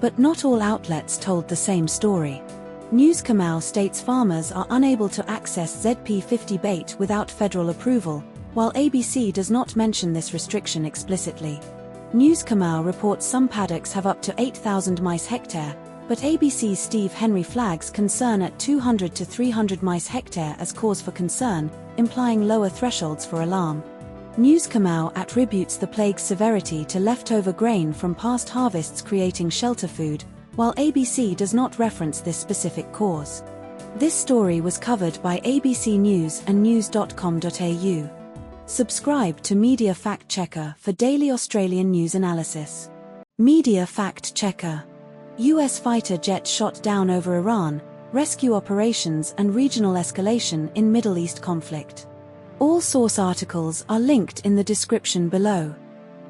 But not all outlets told the same story. News Kamau states farmers are unable to access ZP50 bait without federal approval, while ABC does not mention this restriction explicitly. News Kamau reports some paddocks have up to 8,000 mice hectare, but ABC's Steve Henry flags concern at 200 to 300 mice hectare as cause for concern, implying lower thresholds for alarm. News Kamau attributes the plague's severity to leftover grain from past harvests creating shelter food, while ABC does not reference this specific cause. This story was covered by ABC News and news.com.au. Subscribe to Media Fact Checker for daily Australian news analysis. Media Fact Checker. US fighter jet shot down over Iran, rescue operations and regional escalation in Middle East conflict. All source articles are linked in the description below.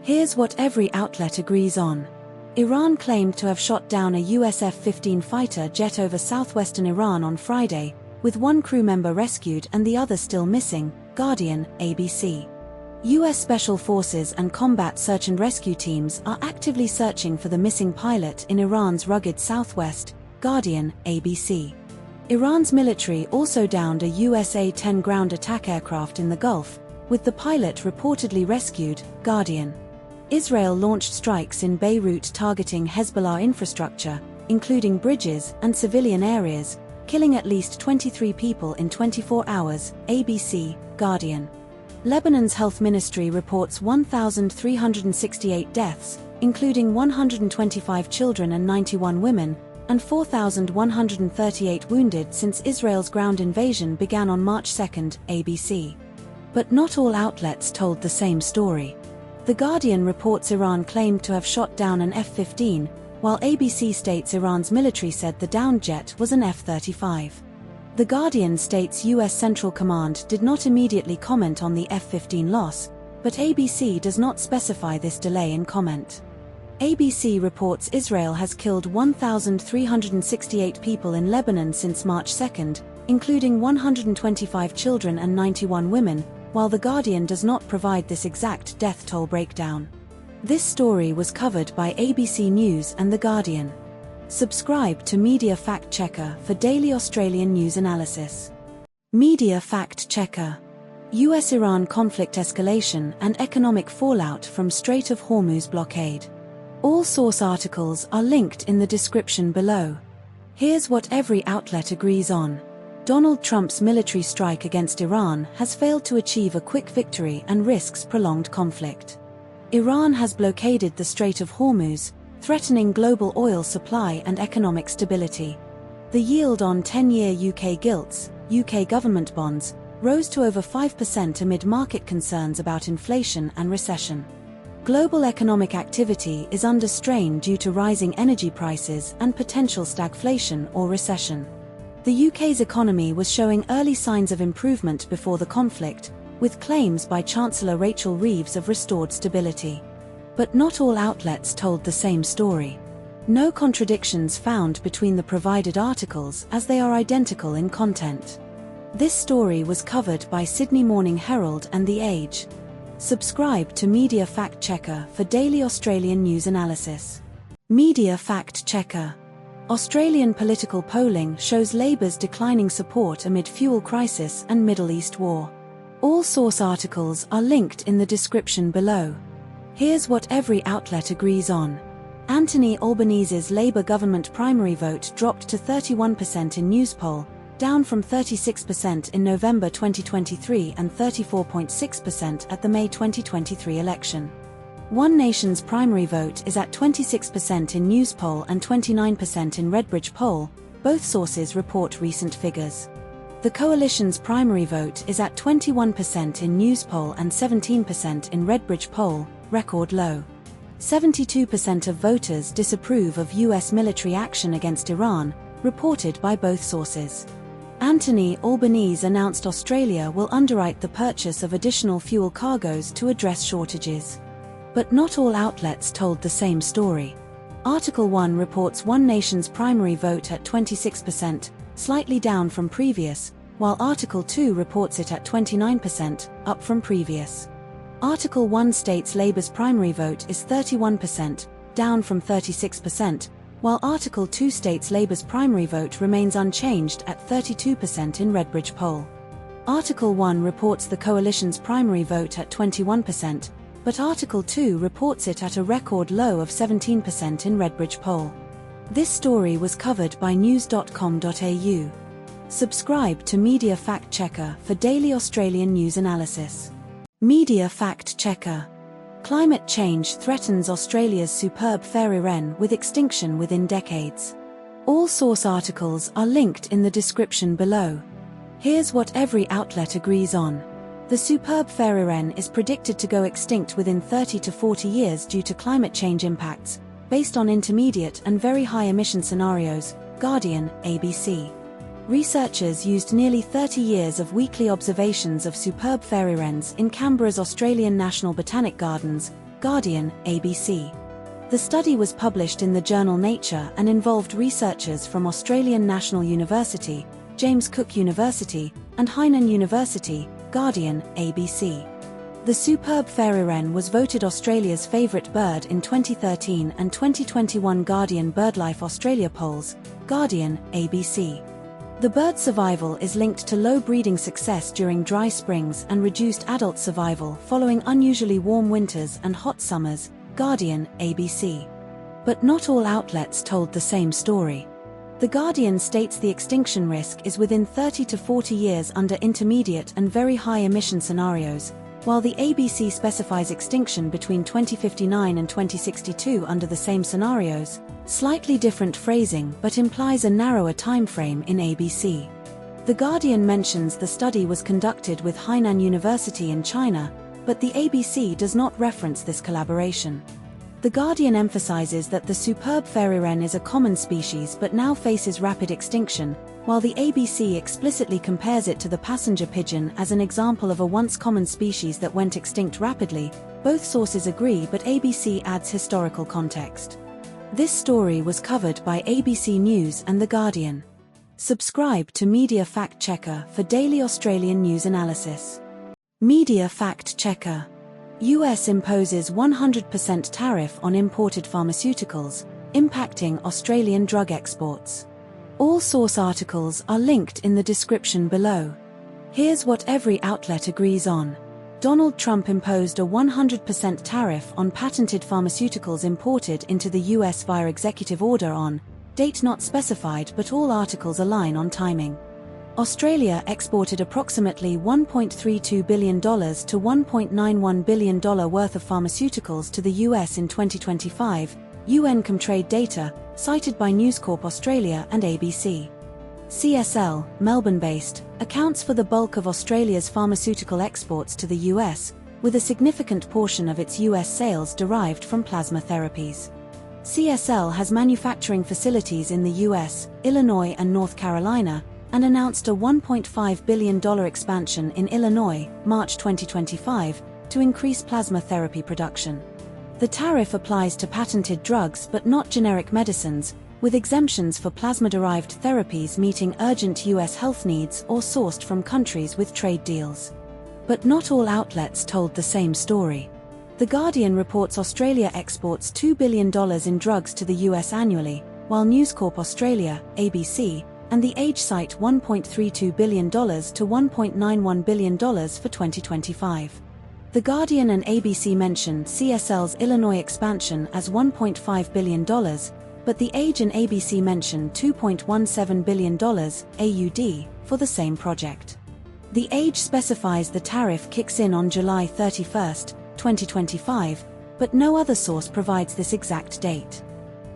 Here's what every outlet agrees on. Iran claimed to have shot down a US F-15 fighter jet over southwestern Iran on Friday, with one crew member rescued and the other still missing, Guardian, ABC. US Special Forces and combat search and rescue teams are actively searching for the missing pilot in Iran's rugged southwest, Guardian, ABC. Iran's military also downed a US A-10 ground attack aircraft in the Gulf, with the pilot reportedly rescued, Guardian. Israel launched strikes in Beirut targeting Hezbollah infrastructure, including bridges and civilian areas, killing at least 23 people in 24 hours, ABC, Guardian. Lebanon's health ministry reports 1,368 deaths, including 125 children and 91 women, and 4,138 wounded since Israel's ground invasion began on March 2, ABC. But not all outlets told the same story. The Guardian reports Iran claimed to have shot down an F-15, while ABC states Iran's military said the downed jet was an F-35. The Guardian states US Central Command did not immediately comment on the F-15 loss, but ABC does not specify this delay in comment. ABC reports Israel has killed 1,368 people in Lebanon since March 2, including 125 children and 91 women, while The Guardian does not provide this exact death toll breakdown. This story was covered by ABC News and The Guardian. Subscribe to Media Fact Checker for daily Australian news analysis. Media Fact Checker. US-Iran conflict escalation and economic fallout from Strait of Hormuz blockade. All source articles are linked in the description below. Here's what every outlet agrees on. Donald Trump's military strike against Iran has failed to achieve a quick victory and risks prolonged conflict. Iran has blockaded the Strait of Hormuz, threatening global oil supply and economic stability. The yield on 10-year UK gilts, UK government bonds, rose to over 5% amid market concerns about inflation and recession. Global economic activity is under strain due to rising energy prices and potential stagflation or recession. The UK's economy was showing early signs of improvement before the conflict, with claims by Chancellor Rachel Reeves of restored stability. But not all outlets told the same story. No contradictions found between the provided articles as they are identical in content. This story was covered by Sydney Morning Herald and The Age. Subscribe to Media Fact Checker for daily Australian news analysis. Media Fact Checker. Australian political polling shows Labor's declining support amid fuel crisis and Middle East war. All source articles are linked in the description below. Here's what every outlet agrees on. Anthony Albanese's Labour government primary vote dropped to 31% in Newspoll, down from 36% in November 2023 and 34.6% at the May 2023 election. One Nation's primary vote is at 26% in Newspoll and 29% in Redbridge poll. Both sources report recent figures. The Coalition's primary vote is at 21% in Newspoll and 17% in Redbridge poll, record low. 72% of voters disapprove of US military action against Iran, reported by both sources. Anthony Albanese announced Australia will underwrite the purchase of additional fuel cargoes to address shortages. But not all outlets told the same story. Article 1 reports One Nation's primary vote at 26%, slightly down from previous, while Article 2 reports it at 29%, up from previous. Article 1 states Labour's primary vote is 31%, down from 36%, while Article 2 states Labour's primary vote remains unchanged at 32% in Redbridge poll. Article 1 reports the Coalition's primary vote at 21%, but Article 2 reports it at a record low of 17% in Redbridge poll. This story was covered by news.com.au. Subscribe to Media Fact Checker for daily Australian news analysis. Media Fact Checker. Climate change threatens Australia's superb fairy wren with extinction within decades. All source articles are linked in the description below. Here's what every outlet agrees on. The superb fairy wren is predicted to go extinct within 30 to 40 years due to climate change impacts, based on intermediate and very high emission scenarios. Guardian, ABC. Researchers used nearly 30 years of weekly observations of superb fairy wrens in Canberra's Australian National Botanic Gardens. Guardian, ABC. The study was published in the journal Nature and involved researchers from Australian National University, James Cook University, and Hainan University. Guardian, ABC. The superb fairy wren was voted Australia's favourite bird in 2013 and 2021 Guardian BirdLife Australia polls. Guardian, ABC. The bird's survival is linked to low breeding success during dry springs and reduced adult survival following unusually warm winters and hot summers. Guardian, ABC. But not all outlets told the same story. The Guardian states the extinction risk is within 30 to 40 years under intermediate and very high emission scenarios, while the ABC specifies extinction between 2059 and 2062 under the same scenarios. Slightly different phrasing but implies a narrower timeframe in ABC. The Guardian mentions the study was conducted with Hainan University in China, but the ABC does not reference this collaboration. The Guardian emphasizes that the superb fairy wren is a common species but now faces rapid extinction, while the ABC explicitly compares it to the passenger pigeon as an example of a once common species that went extinct rapidly. Both sources agree, but ABC adds historical context. This story was covered by ABC News and The Guardian. Subscribe to Media Fact Checker for daily Australian news analysis. Media Fact Checker. US imposes 100% tariff on imported pharmaceuticals, impacting Australian drug exports. All source articles are linked in the description below. Here's what every outlet agrees on. Donald Trump imposed a 100% tariff on patented pharmaceuticals imported into the US via executive order on date not specified, but all articles align on timing. Australia exported approximately $1.32 billion to $1.91 billion worth of pharmaceuticals to the US in 2025, UN Comtrade data, cited by News Corp Australia and ABC. CSL, Melbourne-based, accounts for the bulk of Australia's pharmaceutical exports to the US, with a significant portion of its US sales derived from plasma therapies. CSL has manufacturing facilities in the US, Illinois and North Carolina, and announced a $1.5 billion expansion in Illinois, March 2025, to increase plasma therapy production. The tariff applies to patented drugs but not generic medicines, with exemptions for plasma-derived therapies meeting urgent US health needs or sourced from countries with trade deals. But not all outlets told the same story. The Guardian reports Australia exports $2 billion in drugs to the US annually, while News Corp Australia, ABC, and The Age cite $1.32 billion to $1.91 billion for 2025. The Guardian and ABC mention CSL's Illinois expansion as $1.5 billion, but The Age and ABC mention $2.17 billion AUD for the same project. The Age specifies the tariff kicks in on July 31, 2025, but no other source provides this exact date.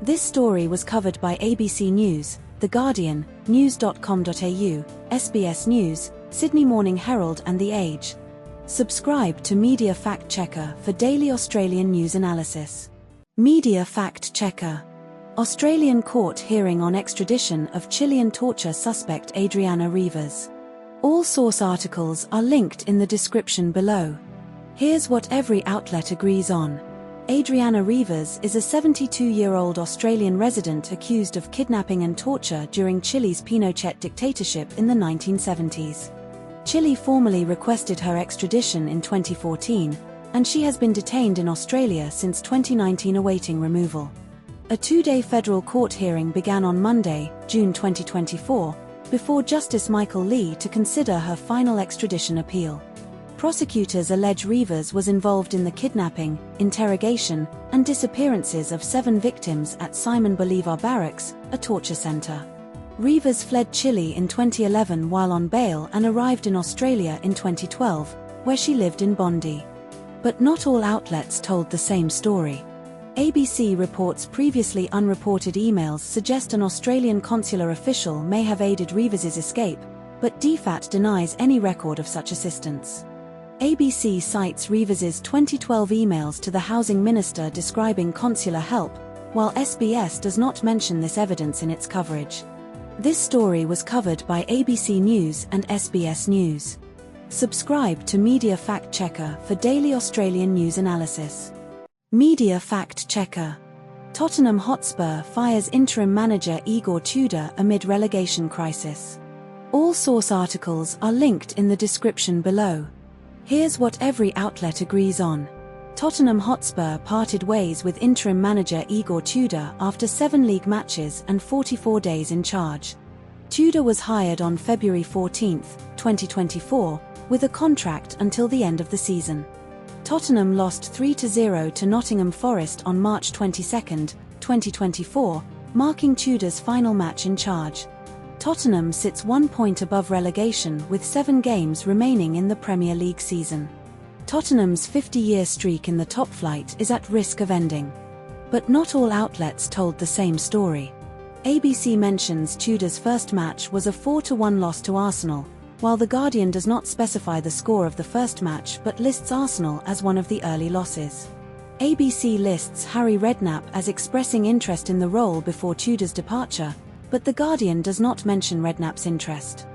This story was covered by ABC News, The Guardian, news.com.au, SBS News, Sydney Morning Herald and The Age. Subscribe to Media Fact Checker for daily Australian news analysis. Media Fact Checker. Australian court hearing on extradition of Chilean torture suspect Adriana Rivas. All source articles are linked in the description below. Here's what every outlet agrees on. Adriana Rivas is a 72-year-old Australian resident accused of kidnapping and torture during Chile's Pinochet dictatorship in the 1970s. Chile formally requested her extradition in 2014, and she has been detained in Australia since 2019 awaiting removal. A two-day federal court hearing began on Monday, June 2024, before Justice Michael Lee to consider her final extradition appeal. Prosecutors allege Rivas was involved in the kidnapping, interrogation, and disappearances of 7 victims at Simon Bolivar Barracks, a torture center. Rivas fled Chile in 2011 while on bail and arrived in Australia in 2012, where she lived in Bondi. But not all outlets told the same story. ABC reports previously unreported emails suggest an Australian consular official may have aided Rivas's escape, but DFAT denies any record of such assistance. ABC cites Rivas's 2012 emails to the Housing Minister describing consular help, while SBS does not mention this evidence in its coverage. This story was covered by ABC News and SBS News. Subscribe to Media Fact Checker for daily Australian news analysis. Media Fact Checker. Tottenham Hotspur fires interim manager Igor Tudor amid relegation crisis. All source articles are linked in the description below. Here's what every outlet agrees on. Tottenham Hotspur parted ways with interim manager Igor Tudor after 7 league matches and 44 days in charge. Tudor was hired on February 14, 2024, with a contract until the end of the season. Tottenham lost 3-0 to Nottingham Forest on March 22, 2024, marking Tudor's final match in charge. Tottenham sits 1 point above relegation with 7 games remaining in the Premier League season. Tottenham's 50-year streak in the top flight is at risk of ending. But not all outlets told the same story. ABC mentions Tudor's first match was a 4-1 loss to Arsenal, while The Guardian does not specify the score of the first match but lists Arsenal as one of the early losses. ABC lists Harry Redknapp as expressing interest in the role before Tudor's departure, but The Guardian does not mention Redknapp's interest.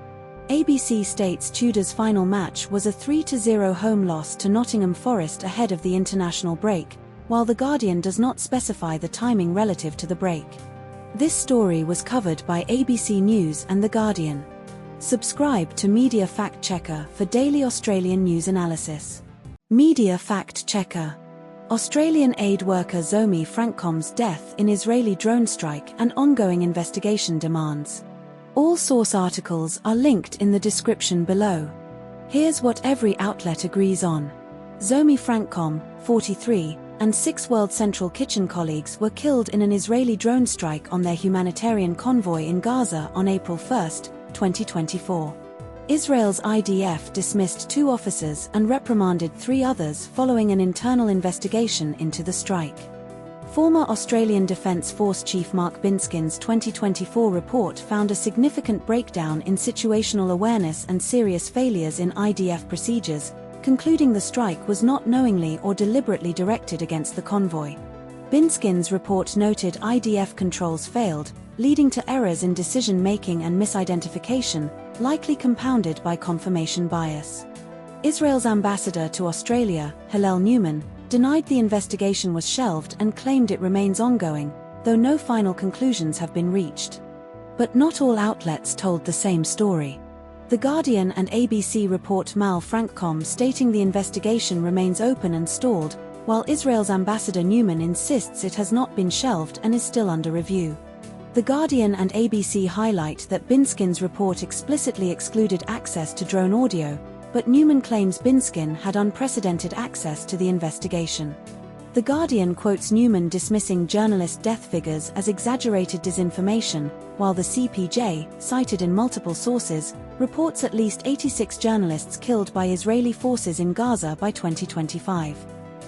ABC states Tudor's final match was a 3-0 home loss to Nottingham Forest ahead of the international break, while The Guardian does not specify the timing relative to the break. This story was covered by ABC News and The Guardian. Subscribe to Media Fact Checker for daily Australian news analysis. Media Fact Checker. Australian aid worker Zomi Frankcom's death in Israeli drone strike and ongoing investigation demands. All source articles are linked in the description below. Here's what every outlet agrees on. Zomi Frankcom, 43, and 6 World Central Kitchen colleagues were killed in an Israeli drone strike on their humanitarian convoy in Gaza on April 1, 2024. Israel's IDF dismissed 2 officers and reprimanded 3 others following an internal investigation into the strike. Former Australian Defence Force Chief Mark Binskin's 2024 report found a significant breakdown in situational awareness and serious failures in IDF procedures, concluding the strike was not knowingly or deliberately directed against the convoy. Binskin's report noted IDF controls failed, leading to errors in decision-making and misidentification, likely compounded by confirmation bias. Israel's ambassador to Australia, Hillel Newman, denied the investigation was shelved and claimed it remains ongoing, though no final conclusions have been reached. But not all outlets told the same story. The Guardian and ABC report Mal Frankcom stating the investigation remains open and stalled, while Israel's ambassador Newman insists it has not been shelved and is still under review. The Guardian and ABC highlight that Binskin's report explicitly excluded access to drone audio, but Newman claims Binskin had unprecedented access to the investigation. The Guardian quotes Newman dismissing journalist death figures as exaggerated disinformation, while the CPJ, cited in multiple sources, reports at least 86 journalists killed by Israeli forces in Gaza by 2025.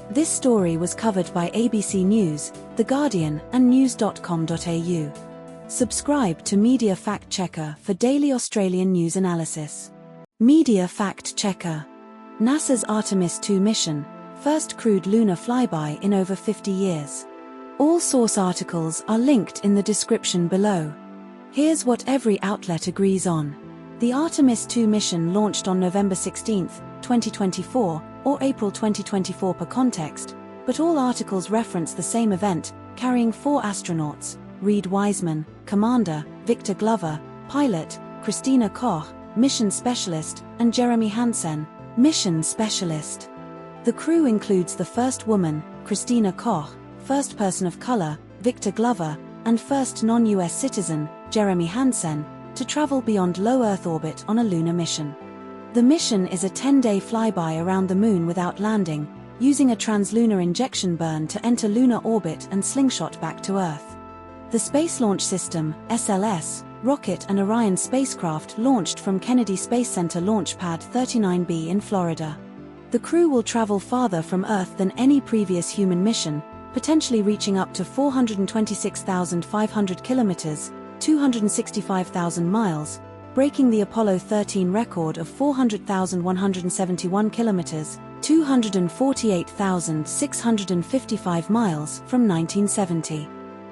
This story was covered by ABC News, The Guardian, and news.com.au. Subscribe to Media Fact Checker for daily Australian news analysis. Media Fact Checker. NASA's Artemis II mission, first crewed lunar flyby in over 50 years. All source articles are linked in the description below. Here's what every outlet agrees on. The Artemis II mission launched on November 16, 2024, or April 2024 per context, but all articles reference the same event, carrying 4 astronauts: Reed Wiseman, Commander, Victor Glover, Pilot, Christina Koch, Mission Specialist, and Jeremy Hansen, Mission Specialist. The crew includes the first woman, Christina Koch, first person of color, Victor Glover, and first non-US citizen, Jeremy Hansen, to travel beyond low Earth orbit on a lunar mission. The mission is a 10-day flyby around the Moon without landing, using a translunar injection burn to enter lunar orbit and slingshot back to Earth. The Space Launch System, SLS, rocket and Orion spacecraft launched from Kennedy Space Center Launch Pad 39B in Florida. The crew will travel farther from Earth than any previous human mission, potentially reaching up to 426,500 kilometers, 265,000 miles, breaking the Apollo 13 record of 400,171 kilometers, 248,655 miles from 1970.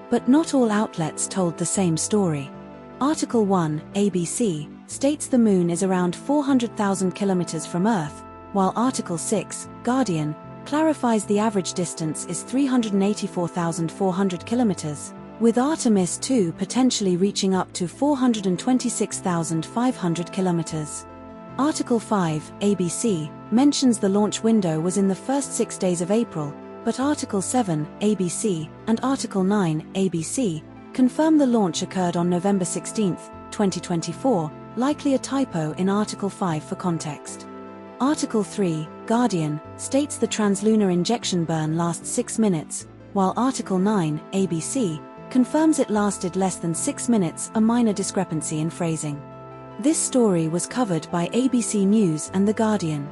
But not all outlets told the same story. Article 1, ABC, states the Moon is around 400,000 kilometers from Earth, while Article 6, Guardian, clarifies the average distance is 384,400 kilometers, with Artemis II potentially reaching up to 426,500 kilometers. Article 5, ABC, mentions the launch window was in the first 6 days of April, but Article 7, ABC, and Article 9, ABC, confirm the launch occurred on November 16, 2024, likely a typo in Article 5 for context. Article 3, Guardian, states the translunar injection burn lasts 6 minutes, while Article 9, ABC, confirms it lasted less than 6 minutes, a minor discrepancy in phrasing. This story was covered by ABC News and The Guardian.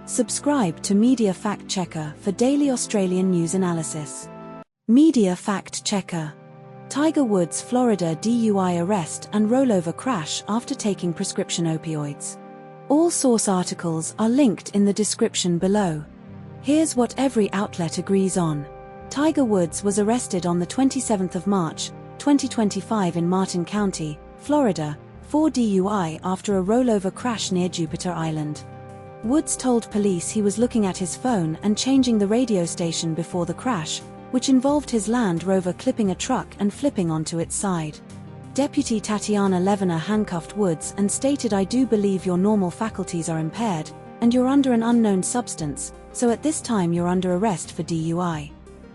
Subscribe to Media Fact Checker for daily Australian news analysis. Media Fact Checker. Tiger Woods Florida DUI arrest and rollover crash after taking prescription opioids. All source articles are linked in the description below. Here's what every outlet agrees on. Tiger Woods was arrested on the 27th of March, 2025 in Martin County, Florida, for DUI after a rollover crash near Jupiter Island. Woods told police he was looking at his phone and changing the radio station before the crash, which involved his Land Rover clipping a truck and flipping onto its side. Deputy Tatiana Leviner handcuffed Woods and stated, "I do believe your normal faculties are impaired, and you're under an unknown substance, so at this time you're under arrest for DUI."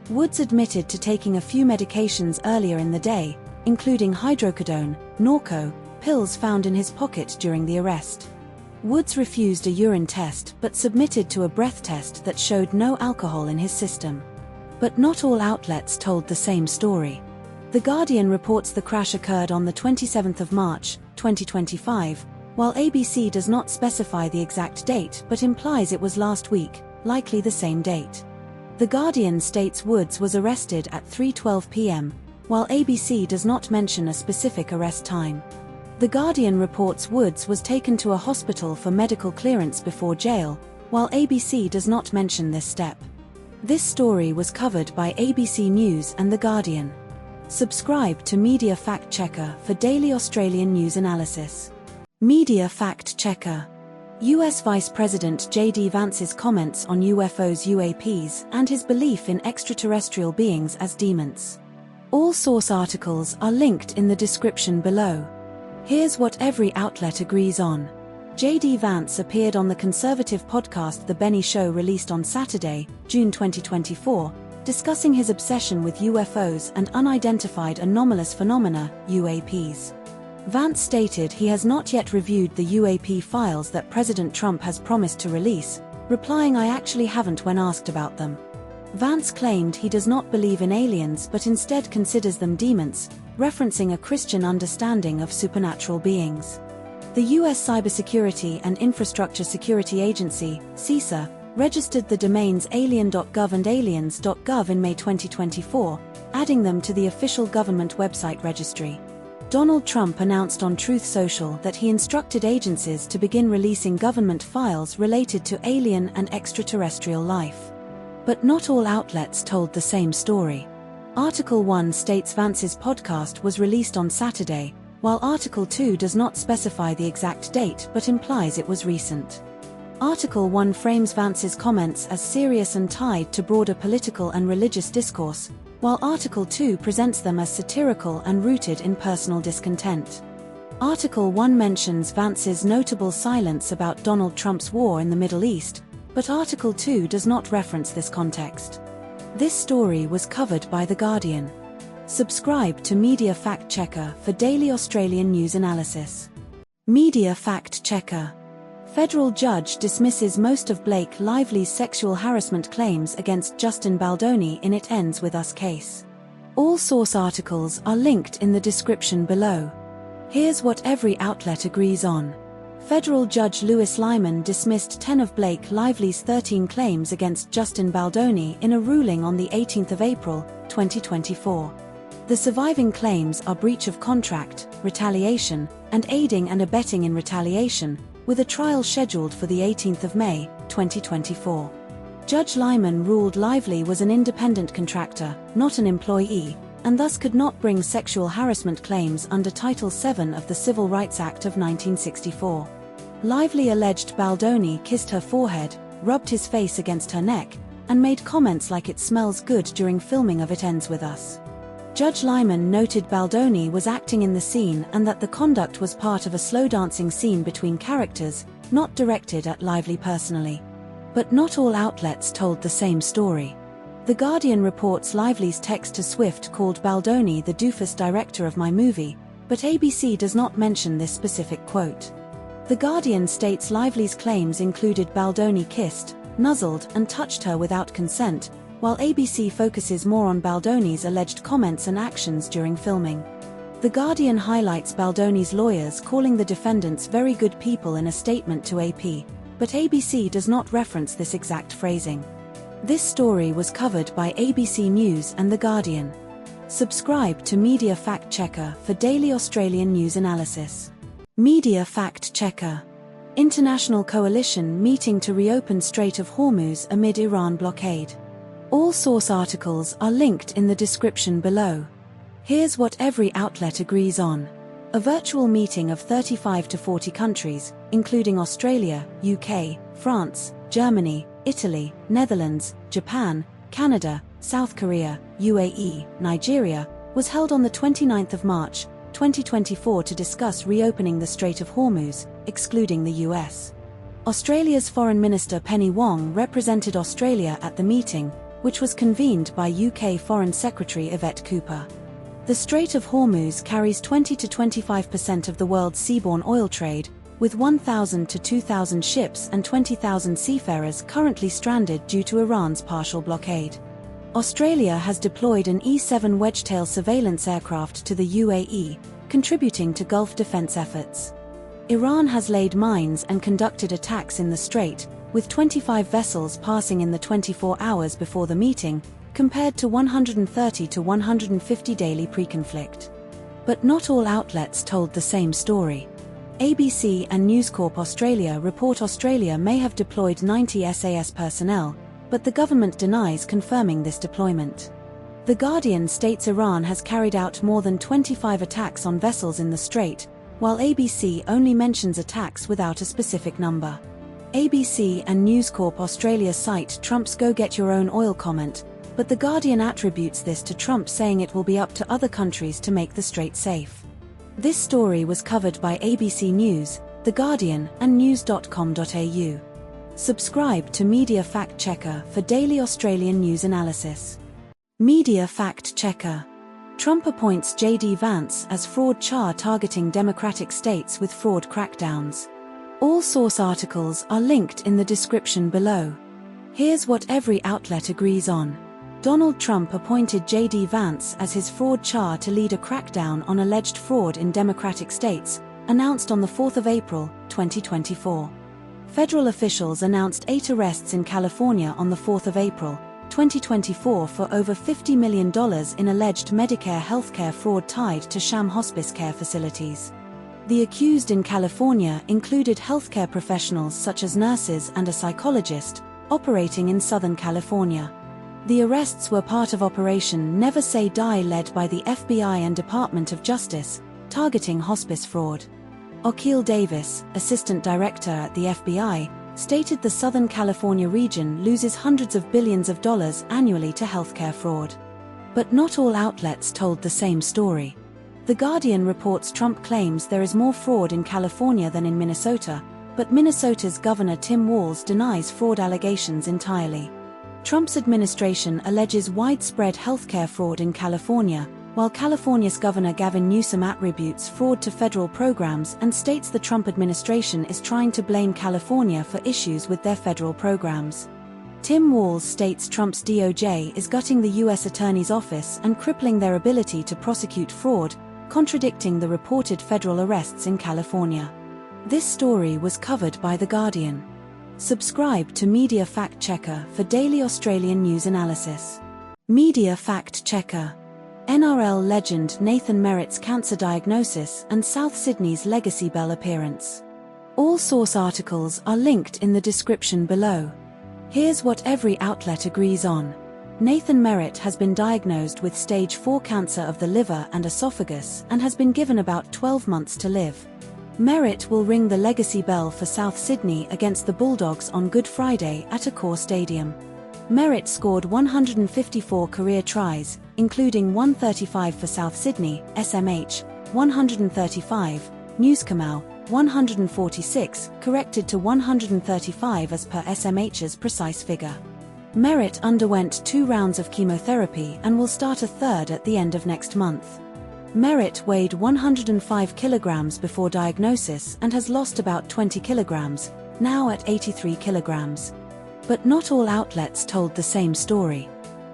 Woods admitted to taking a few medications earlier in the day, including hydrocodone, Norco, pills found in his pocket during the arrest. Woods refused a urine test but submitted to a breath test that showed no alcohol in his system. But not all outlets told the same story. The Guardian reports the crash occurred on the 27th of March, 2025, while ABC does not specify the exact date but implies it was last week, likely the same date. The Guardian states Woods was arrested at 3:12 p.m., while ABC does not mention a specific arrest time. The Guardian reports Woods was taken to a hospital for medical clearance before jail, while ABC does not mention this step. This story was covered by ABC News and The Guardian. Subscribe to Media Fact Checker for daily Australian news analysis. Media Fact Checker. US Vice President JD Vance's comments on UFOs, UAPs, and his belief in extraterrestrial beings as demons. All source articles are linked in the description below. Here's what every outlet agrees on. JD Vance appeared on the conservative podcast The Benny Show, released on Saturday, June 2024, discussing his obsession with UFOs and unidentified anomalous phenomena, UAPs. Vance stated he has not yet reviewed the UAP files that President Trump has promised to release, replying, "I actually haven't," when asked about them. Vance claimed he does not believe in aliens but instead considers them demons, referencing a Christian understanding of supernatural beings. The U.S. Cybersecurity and Infrastructure Security Agency, CISA, registered the domains alien.gov and aliens.gov in May 2024, adding them to the official government website registry. Donald Trump announced on Truth Social that he instructed agencies to begin releasing government files related to alien and extraterrestrial life. But not all outlets told the same story. Article 1 states Vance's podcast was released on Saturday, while Article 2 does not specify the exact date but implies it was recent. Article 1 frames Vance's comments as serious and tied to broader political and religious discourse, while Article 2 presents them as satirical and rooted in personal discontent. Article 1 mentions Vance's notable silence about Donald Trump's war in the Middle East, but Article 2 does not reference this context. This story was covered by The Guardian. Subscribe to Media Fact Checker for daily Australian news analysis. Media Fact Checker. Federal judge dismisses most of Blake Lively's sexual harassment claims against Justin Baldoni in It Ends With Us case. All source articles are linked in the description below. Here's what every outlet agrees on. Federal Judge Louis Lyman dismissed 10 of Blake Lively's 13 claims against Justin Baldoni in a ruling on the 18th of April, 2024. The surviving claims are breach of contract, retaliation, and aiding and abetting in retaliation, with a trial scheduled for the 18th of May, 2024. Judge Lyman ruled Lively was an independent contractor, not an employee, and thus could not bring sexual harassment claims under Title VII of the Civil Rights Act of 1964. Lively alleged Baldoni kissed her forehead, rubbed his face against her neck, and made comments like "it smells good" during filming of It Ends With Us. Judge Lyman noted Baldoni was acting in the scene and that the conduct was part of a slow dancing scene between characters, not directed at Lively personally. But not all outlets told the same story. The Guardian reports Lively's text to Swift called Baldoni the doofus director of my movie, but ABC does not mention this specific quote. The Guardian states Lively's claims included Baldoni kissed, nuzzled, and touched her without consent, while ABC focuses more on Baldoni's alleged comments and actions during filming. The Guardian highlights Baldoni's lawyers calling the defendants very good people in a statement to AP, but ABC does not reference this exact phrasing. This story was covered by ABC News and The Guardian. Subscribe to Media Fact Checker for daily Australian news analysis. Media Fact Checker. International coalition meeting to reopen Strait of Hormuz amid Iran blockade. All source articles are linked in the description below. Here's what every outlet agrees on. A virtual meeting of 35 to 40 countries, including Australia, UK, France, Germany, Italy, Netherlands, Japan, Canada, South Korea, UAE, Nigeria, was held on the 29th of March, 2024 to discuss reopening the Strait of Hormuz, excluding the US. Australia's Foreign Minister Penny Wong represented Australia at the meeting, which was convened by UK Foreign Secretary Yvette Cooper. The Strait of Hormuz carries 20 to 25% of the world's seaborne oil trade, with 1,000 to 2,000 ships and 20,000 seafarers currently stranded due to Iran's partial blockade. Australia has deployed an E-7 Wedgetail surveillance aircraft to the UAE, contributing to Gulf defense efforts. Iran has laid mines and conducted attacks in the strait, with 25 vessels passing in the 24 hours before the meeting, compared to 130 to 150 daily pre-conflict. But not all outlets told the same story. ABC and News Corp Australia report Australia may have deployed 90 SAS personnel, but the government denies confirming this deployment. The Guardian states Iran has carried out more than 25 attacks on vessels in the strait, while ABC only mentions attacks without a specific number. ABC and News Corp Australia cite Trump's "go get your own oil" comment, but The Guardian attributes this to Trump saying it will be up to other countries to make the strait safe. This story was covered by ABC News, The Guardian, and news.com.au. Subscribe to Media Fact Checker for daily Australian news analysis. Media Fact Checker. Trump appoints JD Vance as fraud czar targeting Democratic states with fraud crackdowns. All source articles are linked in the description below. Here's what every outlet agrees on. Donald Trump appointed JD Vance as his fraud czar to lead a crackdown on alleged fraud in Democratic states, announced on the 4th of April, 2024. Federal officials announced 8 arrests in California on the 4th of April, 2024 for over $50 million in alleged Medicare healthcare fraud tied to sham hospice care facilities. The accused in California included healthcare professionals such as nurses and a psychologist, operating in Southern California. The arrests were part of Operation Never Say Die led by the FBI and Department of Justice, targeting hospice fraud. O'Keel Davis, assistant director at the FBI, stated the Southern California region loses hundreds of billions of dollars annually to healthcare fraud. But not all outlets told the same story. The Guardian reports Trump claims there is more fraud in California than in Minnesota, but Minnesota's Governor Tim Walz denies fraud allegations entirely. Trump's administration alleges widespread healthcare fraud in California, while California's Governor Gavin Newsom attributes fraud to federal programs and states the Trump administration is trying to blame California for issues with their federal programs. Tim Walz states Trump's DOJ is gutting the U.S. Attorney's Office and crippling their ability to prosecute fraud, contradicting the reported federal arrests in California. This story was covered by The Guardian. Subscribe to Media Fact Checker for daily Australian news analysis. Media Fact Checker. NRL legend Nathan Merritt's cancer diagnosis and South Sydney's Legacy Bell appearance. All source articles are linked in the description below. Here's what every outlet agrees on. Nathan Merritt has been diagnosed with stage 4 cancer of the liver and esophagus and has been given about 12 months to live. Merritt will ring the Legacy Bell for South Sydney against the Bulldogs on Good Friday at Accor Stadium. Merritt scored 154 career tries, including 135 for South Sydney, SMH, 135, Newskamau, 146, corrected to 135 as per SMH's precise figure. Merritt underwent 2 rounds of chemotherapy and will start a third at the end of next month. Merritt weighed 105 kilograms before diagnosis and has lost about 20 kilograms, now at 83 kilograms. But not all outlets told the same story.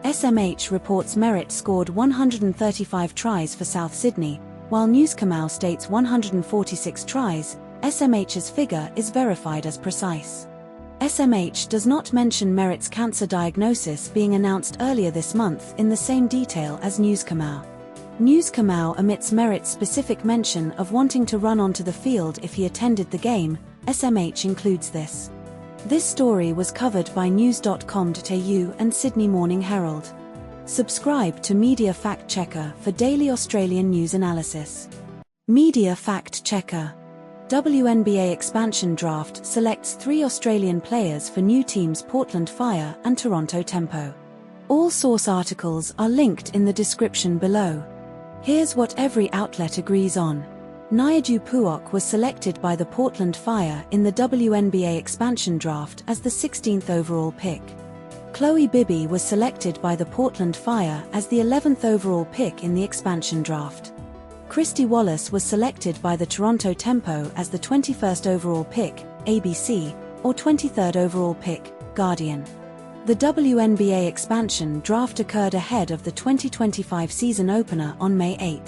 SMH reports Merritt scored 135 tries for South Sydney, while Newskamau states 146 tries. SMH's figure is verified as precise. SMH does not mention Merritt's cancer diagnosis being announced earlier this month in the same detail as Newskamau. Newskamau omits Merritt's specific mention of wanting to run onto the field if he attended the game. SMH includes this. This story was covered by news.com.au and Sydney Morning Herald. Subscribe to Media Fact Checker for daily Australian news analysis. Media Fact Checker. WNBA expansion draft selects 3 Australian players for new teams Portland Fire and Toronto Tempo. All source articles are linked in the description below. Here's what every outlet agrees on. Nyadu Puok was selected by the Portland Fire in the WNBA expansion draft as the 16th overall pick. Chloe Bibby was selected by the Portland Fire as the 11th overall pick in the expansion draft. Christy Wallace was selected by the Toronto Tempo as the 21st overall pick, ABC, or 23rd overall pick, Guardian. The WNBA expansion draft occurred ahead of the 2025 season opener on May 8.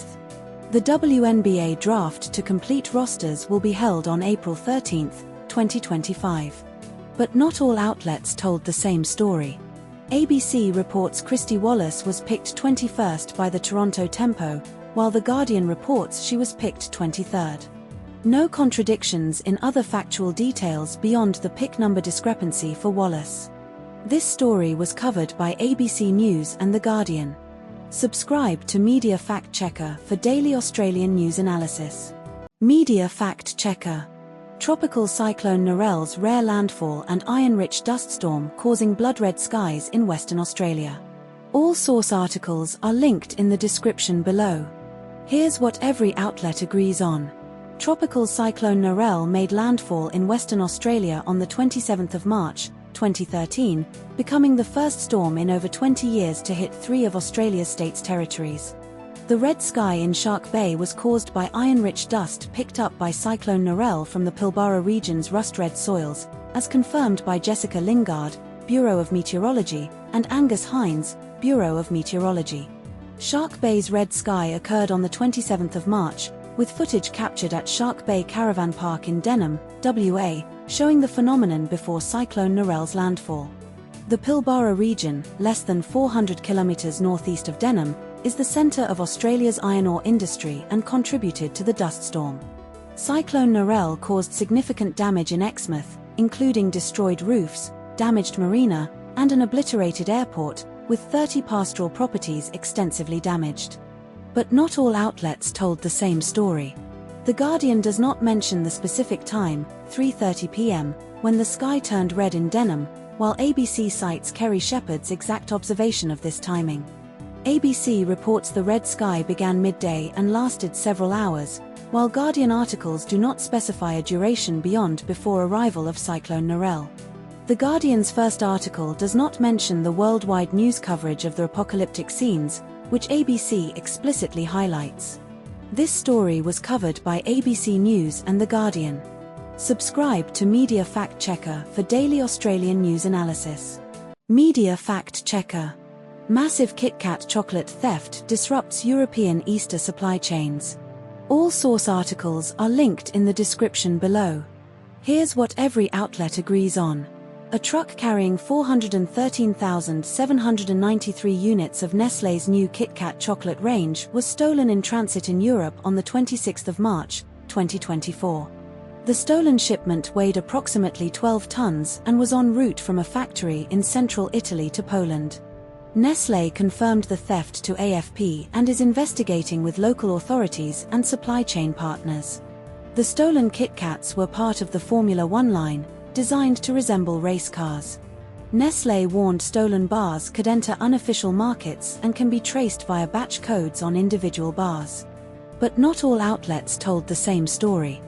The WNBA draft to complete rosters will be held on April 13, 2025. But not all outlets told the same story. ABC reports Christy Wallace was picked 21st by the Toronto Tempo, while The Guardian reports she was picked 23rd. No contradictions in other factual details beyond the pick number discrepancy for Wallace. This story was covered by ABC News and The Guardian. Subscribe to Media Fact Checker for daily Australian news analysis. Media Fact Checker. Tropical cyclone Narelle's rare landfall and iron-rich dust storm causing blood-red skies in Western Australia. All source articles are linked in the description below. Here's what every outlet agrees on. Tropical cyclone Narelle made landfall in Western Australia on the 27th of March, 2013, becoming the first storm in over 20 years to hit 3 of Australia's state's territories. The red sky in Shark Bay was caused by iron-rich dust picked up by Cyclone Narelle from the Pilbara region's rust-red soils, as confirmed by Jessica Lingard, Bureau of Meteorology, and Angus Hines, Bureau of Meteorology. Shark Bay's red sky occurred on the 27th of March, with footage captured at Shark Bay Caravan Park in Denham, WA, showing the phenomenon before Cyclone Narelle's landfall. The Pilbara region, less than 400 kilometres northeast of Denham, is the centre of Australia's iron ore industry and contributed to the dust storm. Cyclone Narelle caused significant damage in Exmouth, including destroyed roofs, damaged marina, and an obliterated airport, with 30 pastoral properties extensively damaged. But not all outlets told the same story. The Guardian does not mention the specific time, 3:30 p.m, when the sky turned red in Denham, while ABC cites Kerry Shepherd's exact observation of this timing. ABC reports the red sky began midday and lasted several hours, while Guardian articles do not specify a duration beyond before arrival of Cyclone Narelle. The Guardian's first article does not mention the worldwide news coverage of the apocalyptic scenes, which ABC explicitly highlights. This story was covered by ABC News and The Guardian. Subscribe to Media Fact Checker for daily Australian news analysis. Media Fact Checker. Massive Kit Kat chocolate theft disrupts European Easter supply chains. All source articles are linked in the description below. Here's what every outlet agrees on. A truck carrying 413,793 units of Nestlé's new Kit Kat chocolate range was stolen in transit in Europe on the 26th of March, 2024. The stolen shipment weighed approximately 12 tons and was en route from a factory in central Italy to Poland. Nestlé confirmed the theft to AFP and is investigating with local authorities and supply chain partners. The stolen Kit Kats were part of the Formula One line, designed to resemble race cars. Nestlé warned stolen bars could enter unofficial markets and can be traced via batch codes on individual bars. But not all outlets told the same story.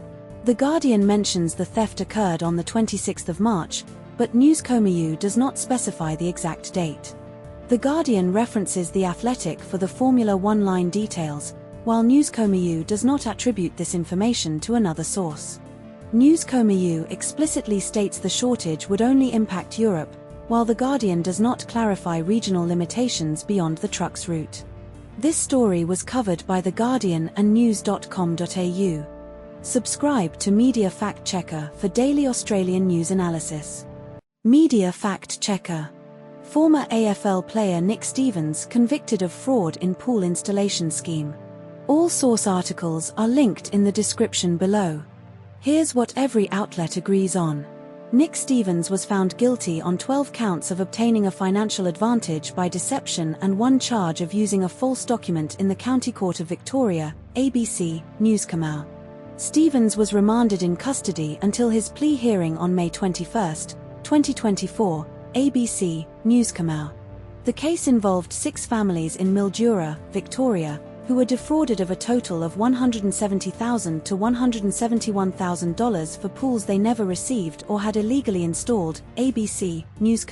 The Guardian mentions the theft occurred on the 26th of March, but News.com.au does not specify the exact date. The Guardian references The Athletic for the Formula One line details, while News.com.au does not attribute this information to another source. News.com.au explicitly states the shortage would only impact Europe, while The Guardian does not clarify regional limitations beyond the truck's route. This story was covered by The Guardian and news.com.au. Subscribe to Media Fact Checker for daily Australian news analysis. Media Fact Checker. Former AFL player Nick Stevens convicted of fraud in pool installation scheme. All source articles are linked in the description below. Here's what every outlet agrees on. Nick Stevens was found guilty on 12 counts of obtaining a financial advantage by deception and one charge of using a false document in the County Court of Victoria, ABC News. Stevens was remanded in custody until his plea hearing on May 21, 2024, ABC News. The case involved 6 families in Mildura, Victoria, who were defrauded of a total of $170,000 to $171,000 for pools they never received or had illegally installed, ABC News.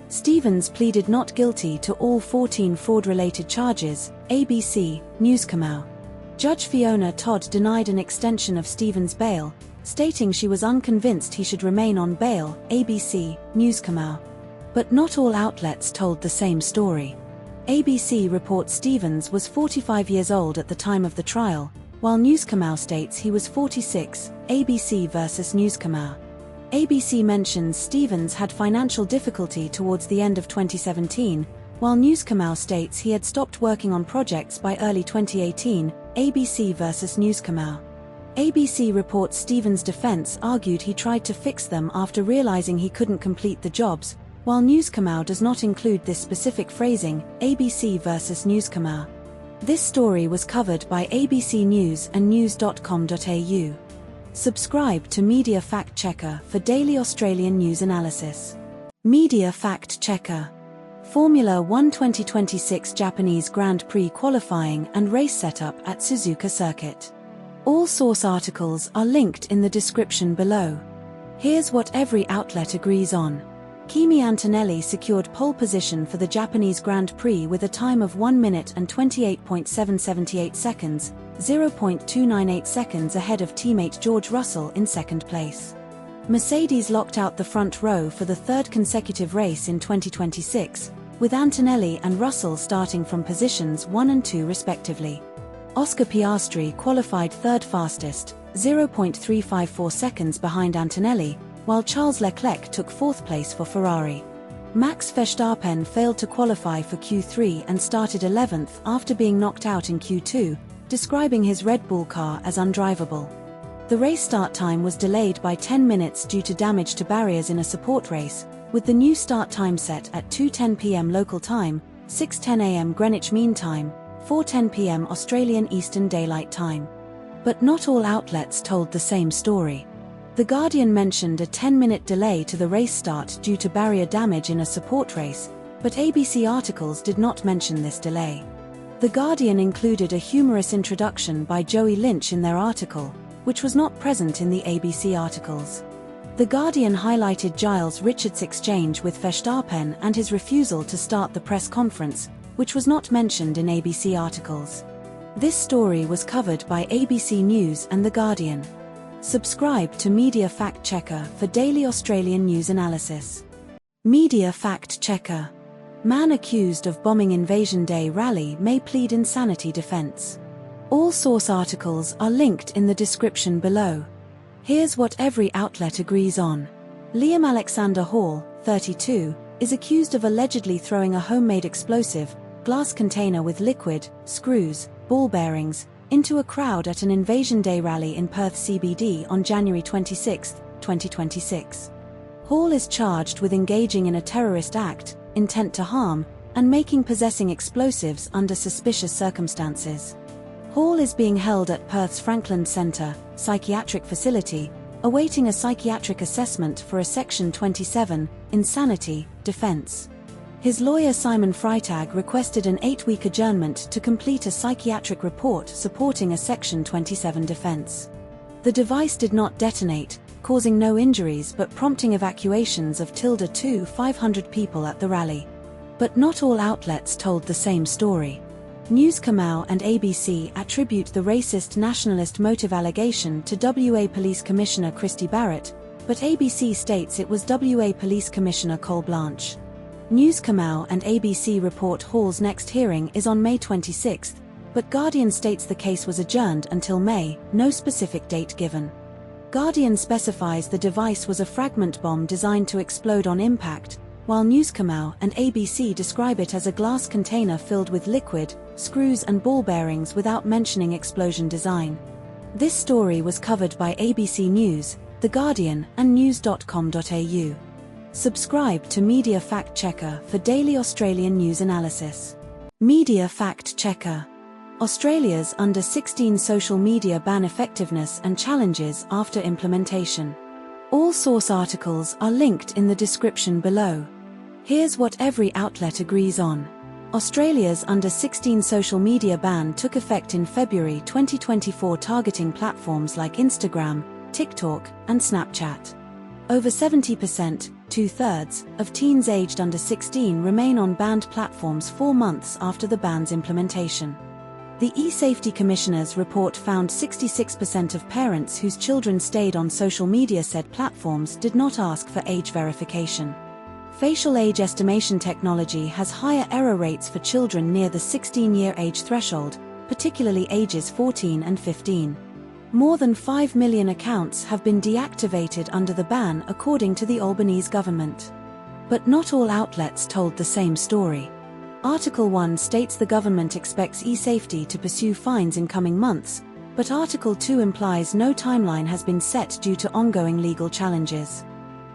Stevens pleaded not guilty to all 14 fraud-related charges, ABC News. Judge Fiona Todd denied an extension of Stevens' bail, stating she was unconvinced he should remain on bail, ABC News. But not all outlets told the same story. ABC reports Stevens was 45 years old at the time of the trial, while News states he was 46, ABC versus News. ABC mentions Stevens had financial difficulty towards the end of 2017, while News states he had stopped working on projects by early 2018, ABC versus News. ABC reports Stevens' defense argued he tried to fix them after realizing he couldn't complete the jobs, while News does not include this specific phrasing, ABC versus News. This story was covered by ABC News and news.com.au. Subscribe to Media Fact Checker for daily Australian news analysis. Media Fact Checker. Formula 1 2026 Japanese Grand Prix qualifying and race setup at Suzuka Circuit. All source articles are linked in the description below. Here's what every outlet agrees on. Kimi Antonelli secured pole position for the Japanese Grand Prix with a time of 1 minute and 28.778 seconds, 0.298 seconds ahead of teammate George Russell in second place. Mercedes locked out the front row for the third consecutive race in 2026, with Antonelli and Russell starting from positions 1 and 2 respectively. Oscar Piastri qualified third fastest, 0.354 seconds behind Antonelli, while Charles Leclerc took fourth place for Ferrari. Max Verstappen failed to qualify for Q3 and started 11th after being knocked out in Q2, describing his Red Bull car as undrivable. The race start time was delayed by 10 minutes due to damage to barriers in a support race, with the new start time set at 2:10 p.m. local time, 6:10 a.m. Greenwich Mean Time, 4:10 p.m. Australian Eastern Daylight Time. But not all outlets told the same story. The Guardian mentioned a 10-minute delay to the race start due to barrier damage in a support race, but ABC articles did not mention this delay. The Guardian included a humorous introduction by Joey Lynch in their article, which was not present in the ABC articles. The Guardian highlighted Giles Richards' exchange with Verstappen and his refusal to start the press conference, which was not mentioned in ABC articles. This story was covered by ABC News and The Guardian. Subscribe to Media Fact Checker for daily Australian news analysis. Media Fact Checker. Man accused of bombing Invasion Day rally may plead insanity defense. All source articles are linked in the description below. Here's what every outlet agrees on. Liam Alexander Hall, 32, is accused of allegedly throwing a homemade explosive, glass container with liquid, screws, ball bearings, into a crowd at an Invasion Day rally in Perth CBD on January 26, 2026. Hall is charged with engaging in a terrorist act, intent to harm, and possessing explosives under suspicious circumstances. Hall is being held at Perth's Frankland Centre, psychiatric facility, awaiting a psychiatric assessment for a Section 27, insanity, defence. His lawyer Simon Freitag requested an 8-week adjournment to complete a psychiatric report supporting a Section 27 defense. The device did not detonate, causing no injuries but prompting evacuations of 500 people at the rally. But not all outlets told the same story. News Kamau and ABC attribute the racist nationalist motive allegation to WA Police Commissioner Christy Barrett, but ABC states it was WA Police Commissioner Cole Blanche. News Kamau and ABC report Hall's next hearing is on May 26, but Guardian states the case was adjourned until May, no specific date given. Guardian specifies the device was a fragment bomb designed to explode on impact, while News Kamau and ABC describe it as a glass container filled with liquid, screws and ball bearings without mentioning explosion design. This story was covered by ABC News, The Guardian, and news.com.au. Subscribe to Media Fact Checker for daily Australian news analysis. Media Fact Checker. Australia's under-16 social media ban effectiveness and challenges after implementation. All source articles are linked in the description below. Here's what every outlet agrees on. Australia's under-16 social media ban took effect in February 2024, targeting platforms like Instagram, TikTok, and Snapchat. Over 70%, two-thirds, of teens aged under 16 remain on banned platforms 4 months after the ban's implementation. The E-Safety Commissioner's report found 66% of parents whose children stayed on social media said platforms did not ask for age verification. Facial age estimation technology has higher error rates for children near the 16-year age threshold, particularly ages 14 and 15. More than 5 million accounts have been deactivated under the ban, according to the Albanese government. But not all outlets told the same story. Article 1 states the government expects e-safety to pursue fines in coming months, but Article 2 implies no timeline has been set due to ongoing legal challenges.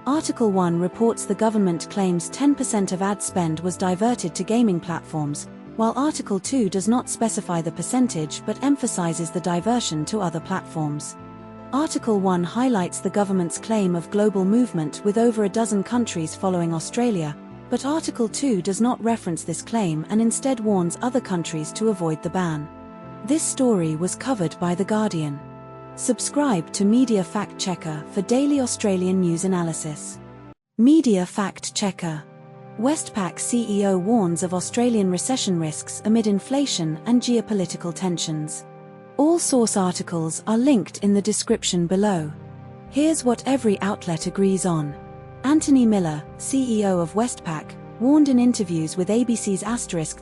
Article 1 reports the government claims 10% of ad spend was diverted to gaming platforms, while Article 2 does not specify the percentage but emphasizes the diversion to other platforms. Article 1 highlights the government's claim of global movement with over a dozen countries following Australia, but Article 2 does not reference this claim and instead warns other countries to avoid the ban. This story was covered by The Guardian. Subscribe to Media Fact Checker for daily Australian news analysis. Media Fact Checker. Westpac CEO warns of Australian recession risks amid inflation and geopolitical tensions. All source articles are linked in the description below. Here's what every outlet agrees on. Anthony Miller, CEO of Westpac, warned in interviews with ABC's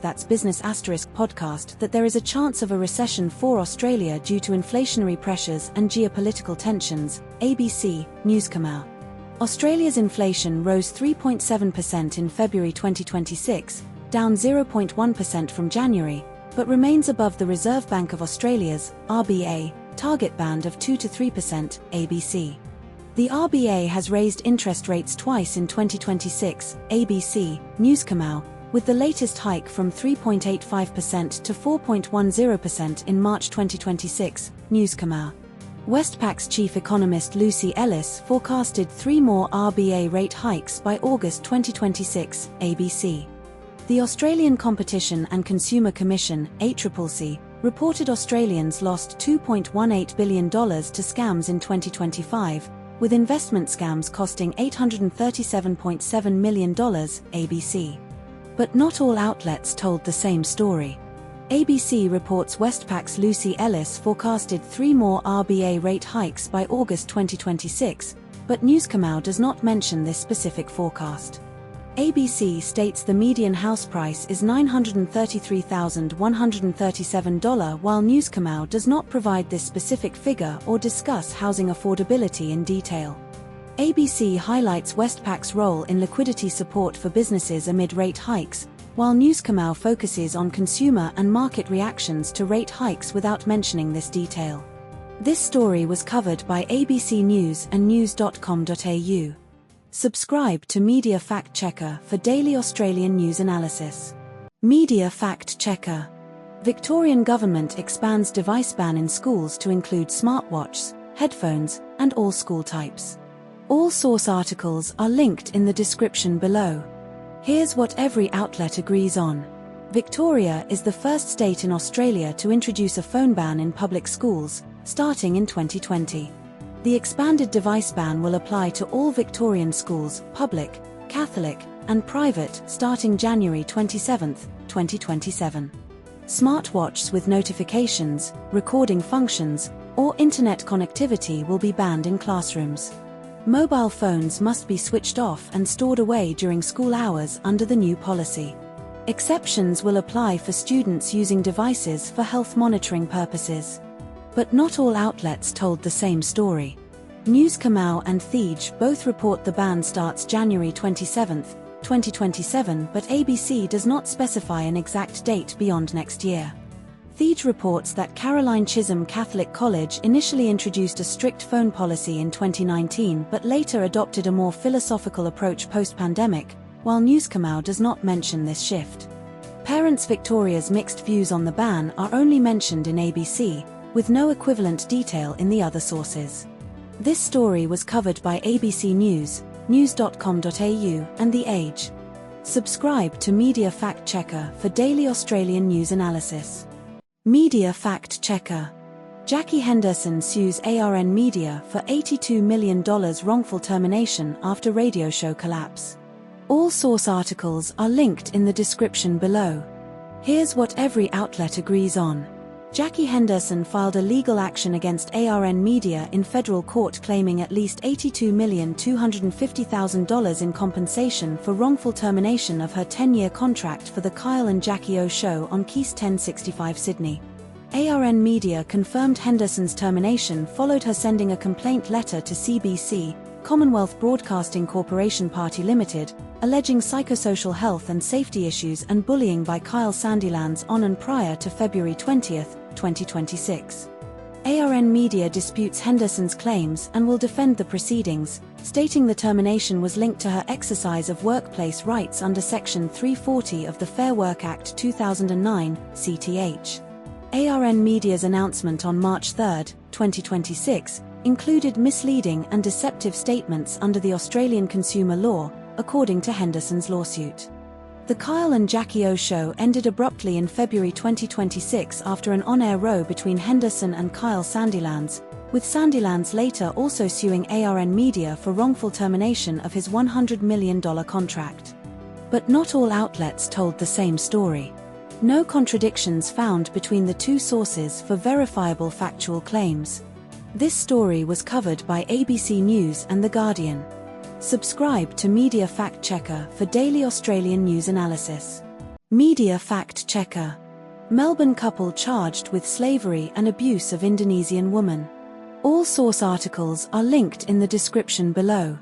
That's Business podcast that there is a chance of a recession for Australia due to inflationary pressures and geopolitical tensions. ABC, Newscomau. Australia's inflation rose 3.7% in February 2026, down 0.1% from January, but remains above the Reserve Bank of Australia's, RBA, target band of 2 to 3%, ABC. The RBA has raised interest rates twice in 2026, ABC, Newscomau, with the latest hike from 3.85% to 4.10% in March 2026, Newscomau. Westpac's chief economist Lucy Ellis forecasted 3 more RBA rate hikes by August 2026, ABC. The Australian Competition and Consumer Commission, ACCC, reported Australians lost $2.18 billion to scams in 2025, with investment scams costing $837.7 million, ABC. But not all outlets told the same story. ABC reports Westpac's Lucy Ellis forecasted 3 more RBA rate hikes by August 2026, but Newscomau does not mention this specific forecast. ABC states the median house price is $933,137, while Newscomau does not provide this specific figure or discuss housing affordability in detail. ABC highlights Westpac's role in liquidity support for businesses amid rate hikes, while Newscomau focuses on consumer and market reactions to rate hikes without mentioning this detail. This story was covered by ABC News and news.com.au. Subscribe to Media Fact Checker for daily Australian news analysis. Media Fact Checker. Victorian government expands device ban in schools to include smartwatches, headphones, and all school types. All source articles are linked in the description below. Here's what every outlet agrees on. Victoria is the first state in Australia to introduce a phone ban in public schools, starting in 2020. The expanded device ban will apply to all Victorian schools, public, Catholic, and private, starting January 27, 2027. Smartwatches with notifications, recording functions, or internet connectivity will be banned in classrooms. Mobile phones must be switched off and stored away during school hours under the new policy. Exceptions will apply for students using devices for health monitoring purposes. But not all outlets told the same story. Newscomau and Thij both report the ban starts January 27, 2027, but ABC does not specify an exact date beyond next year. Thede reports that Caroline Chisholm Catholic College initially introduced a strict phone policy in 2019 but later adopted a more philosophical approach post-pandemic, while Newscomau does not mention this shift. Parents Victoria's mixed views on the ban are only mentioned in ABC, with no equivalent detail in the other sources. This story was covered by ABC News, news.com.au, and The Age. Subscribe to Media Fact Checker for daily Australian news analysis. Media Fact Checker. Jackie Henderson sues ARN Media for $82 million wrongful termination after radio show collapse. All source articles are linked in the description below. Here's what every outlet agrees on. Jackie Henderson filed a legal action against ARN Media in federal court claiming at least $82,250,000 in compensation for wrongful termination of her 10-year contract for the Kyle and Jackie O show on Kiss 1065 Sydney. ARN Media confirmed Henderson's termination followed her sending a complaint letter to CBC, Commonwealth Broadcasting Corporation Party Limited, alleging psychosocial health and safety issues and bullying by Kyle Sandilands on and prior to February 20, 2026. ARN Media disputes Henderson's claims and will defend the proceedings, stating the termination was linked to her exercise of workplace rights under Section 340 of the Fair Work Act 2009, CTH. ARN Media's announcement on March 3, 2026, included misleading and deceptive statements under the Australian consumer law, according to Henderson's lawsuit. The Kyle and Jackie O show ended abruptly in February 2026 after an on-air row between Henderson and Kyle Sandilands, with Sandilands later also suing ARN Media for wrongful termination of his $100 million contract. But not all outlets told the same story. No contradictions found between the two sources for verifiable factual claims. This story was covered by ABC News and The Guardian. Subscribe to Media Fact Checker for daily Australian news analysis. Media Fact Checker. Melbourne couple charged with slavery and abuse of Indonesian woman. All source articles are linked in the description below.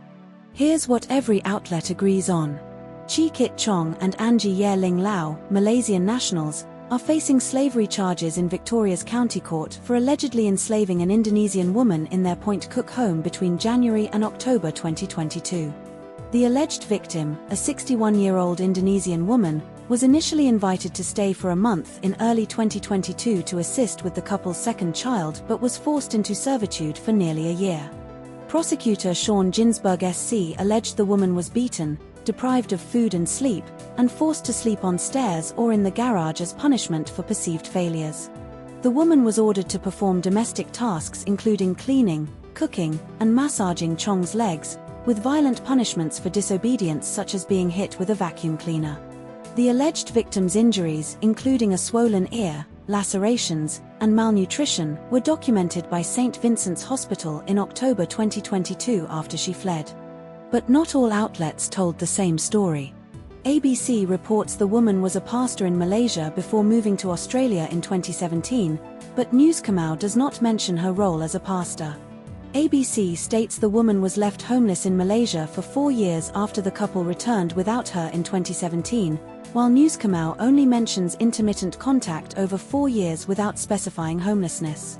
Here's what every outlet agrees on. Chi Kit Chong and Angie Ye Ling Lau, Malaysian nationals, are facing slavery charges in Victoria's County Court for allegedly enslaving an Indonesian woman in their Point Cook home between January and October 2022. The alleged victim, a 61-year-old Indonesian woman, was initially invited to stay for a month in early 2022 to assist with the couple's second child but was forced into servitude for nearly a year. Prosecutor Sean Ginsberg SC alleged the woman was beaten, deprived of food and sleep, and forced to sleep on stairs or in the garage as punishment for perceived failures. The woman was ordered to perform domestic tasks including cleaning, cooking, and massaging Chong's legs, with violent punishments for disobedience such as being hit with a vacuum cleaner. The alleged victim's injuries, including a swollen ear, lacerations, and malnutrition, were documented by St. Vincent's Hospital in October 2022 after she fled. But not all outlets told the same story. ABC reports the woman was a pastor in Malaysia before moving to Australia in 2017, but Newscomau does not mention her role as a pastor. ABC states the woman was left homeless in Malaysia for 4 years after the couple returned without her in 2017, while Newscomau only mentions intermittent contact over 4 years without specifying homelessness.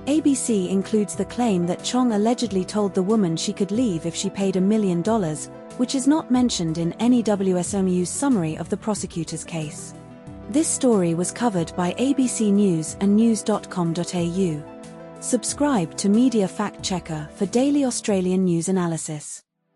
ABC includes the claim that Chong allegedly told the woman she could leave if she paid $1 million, which is not mentioned in any WSOMU's summary of the prosecutor's case. This story was covered by ABC News and news.com.au. Subscribe to Media Fact Checker for daily Australian news analysis.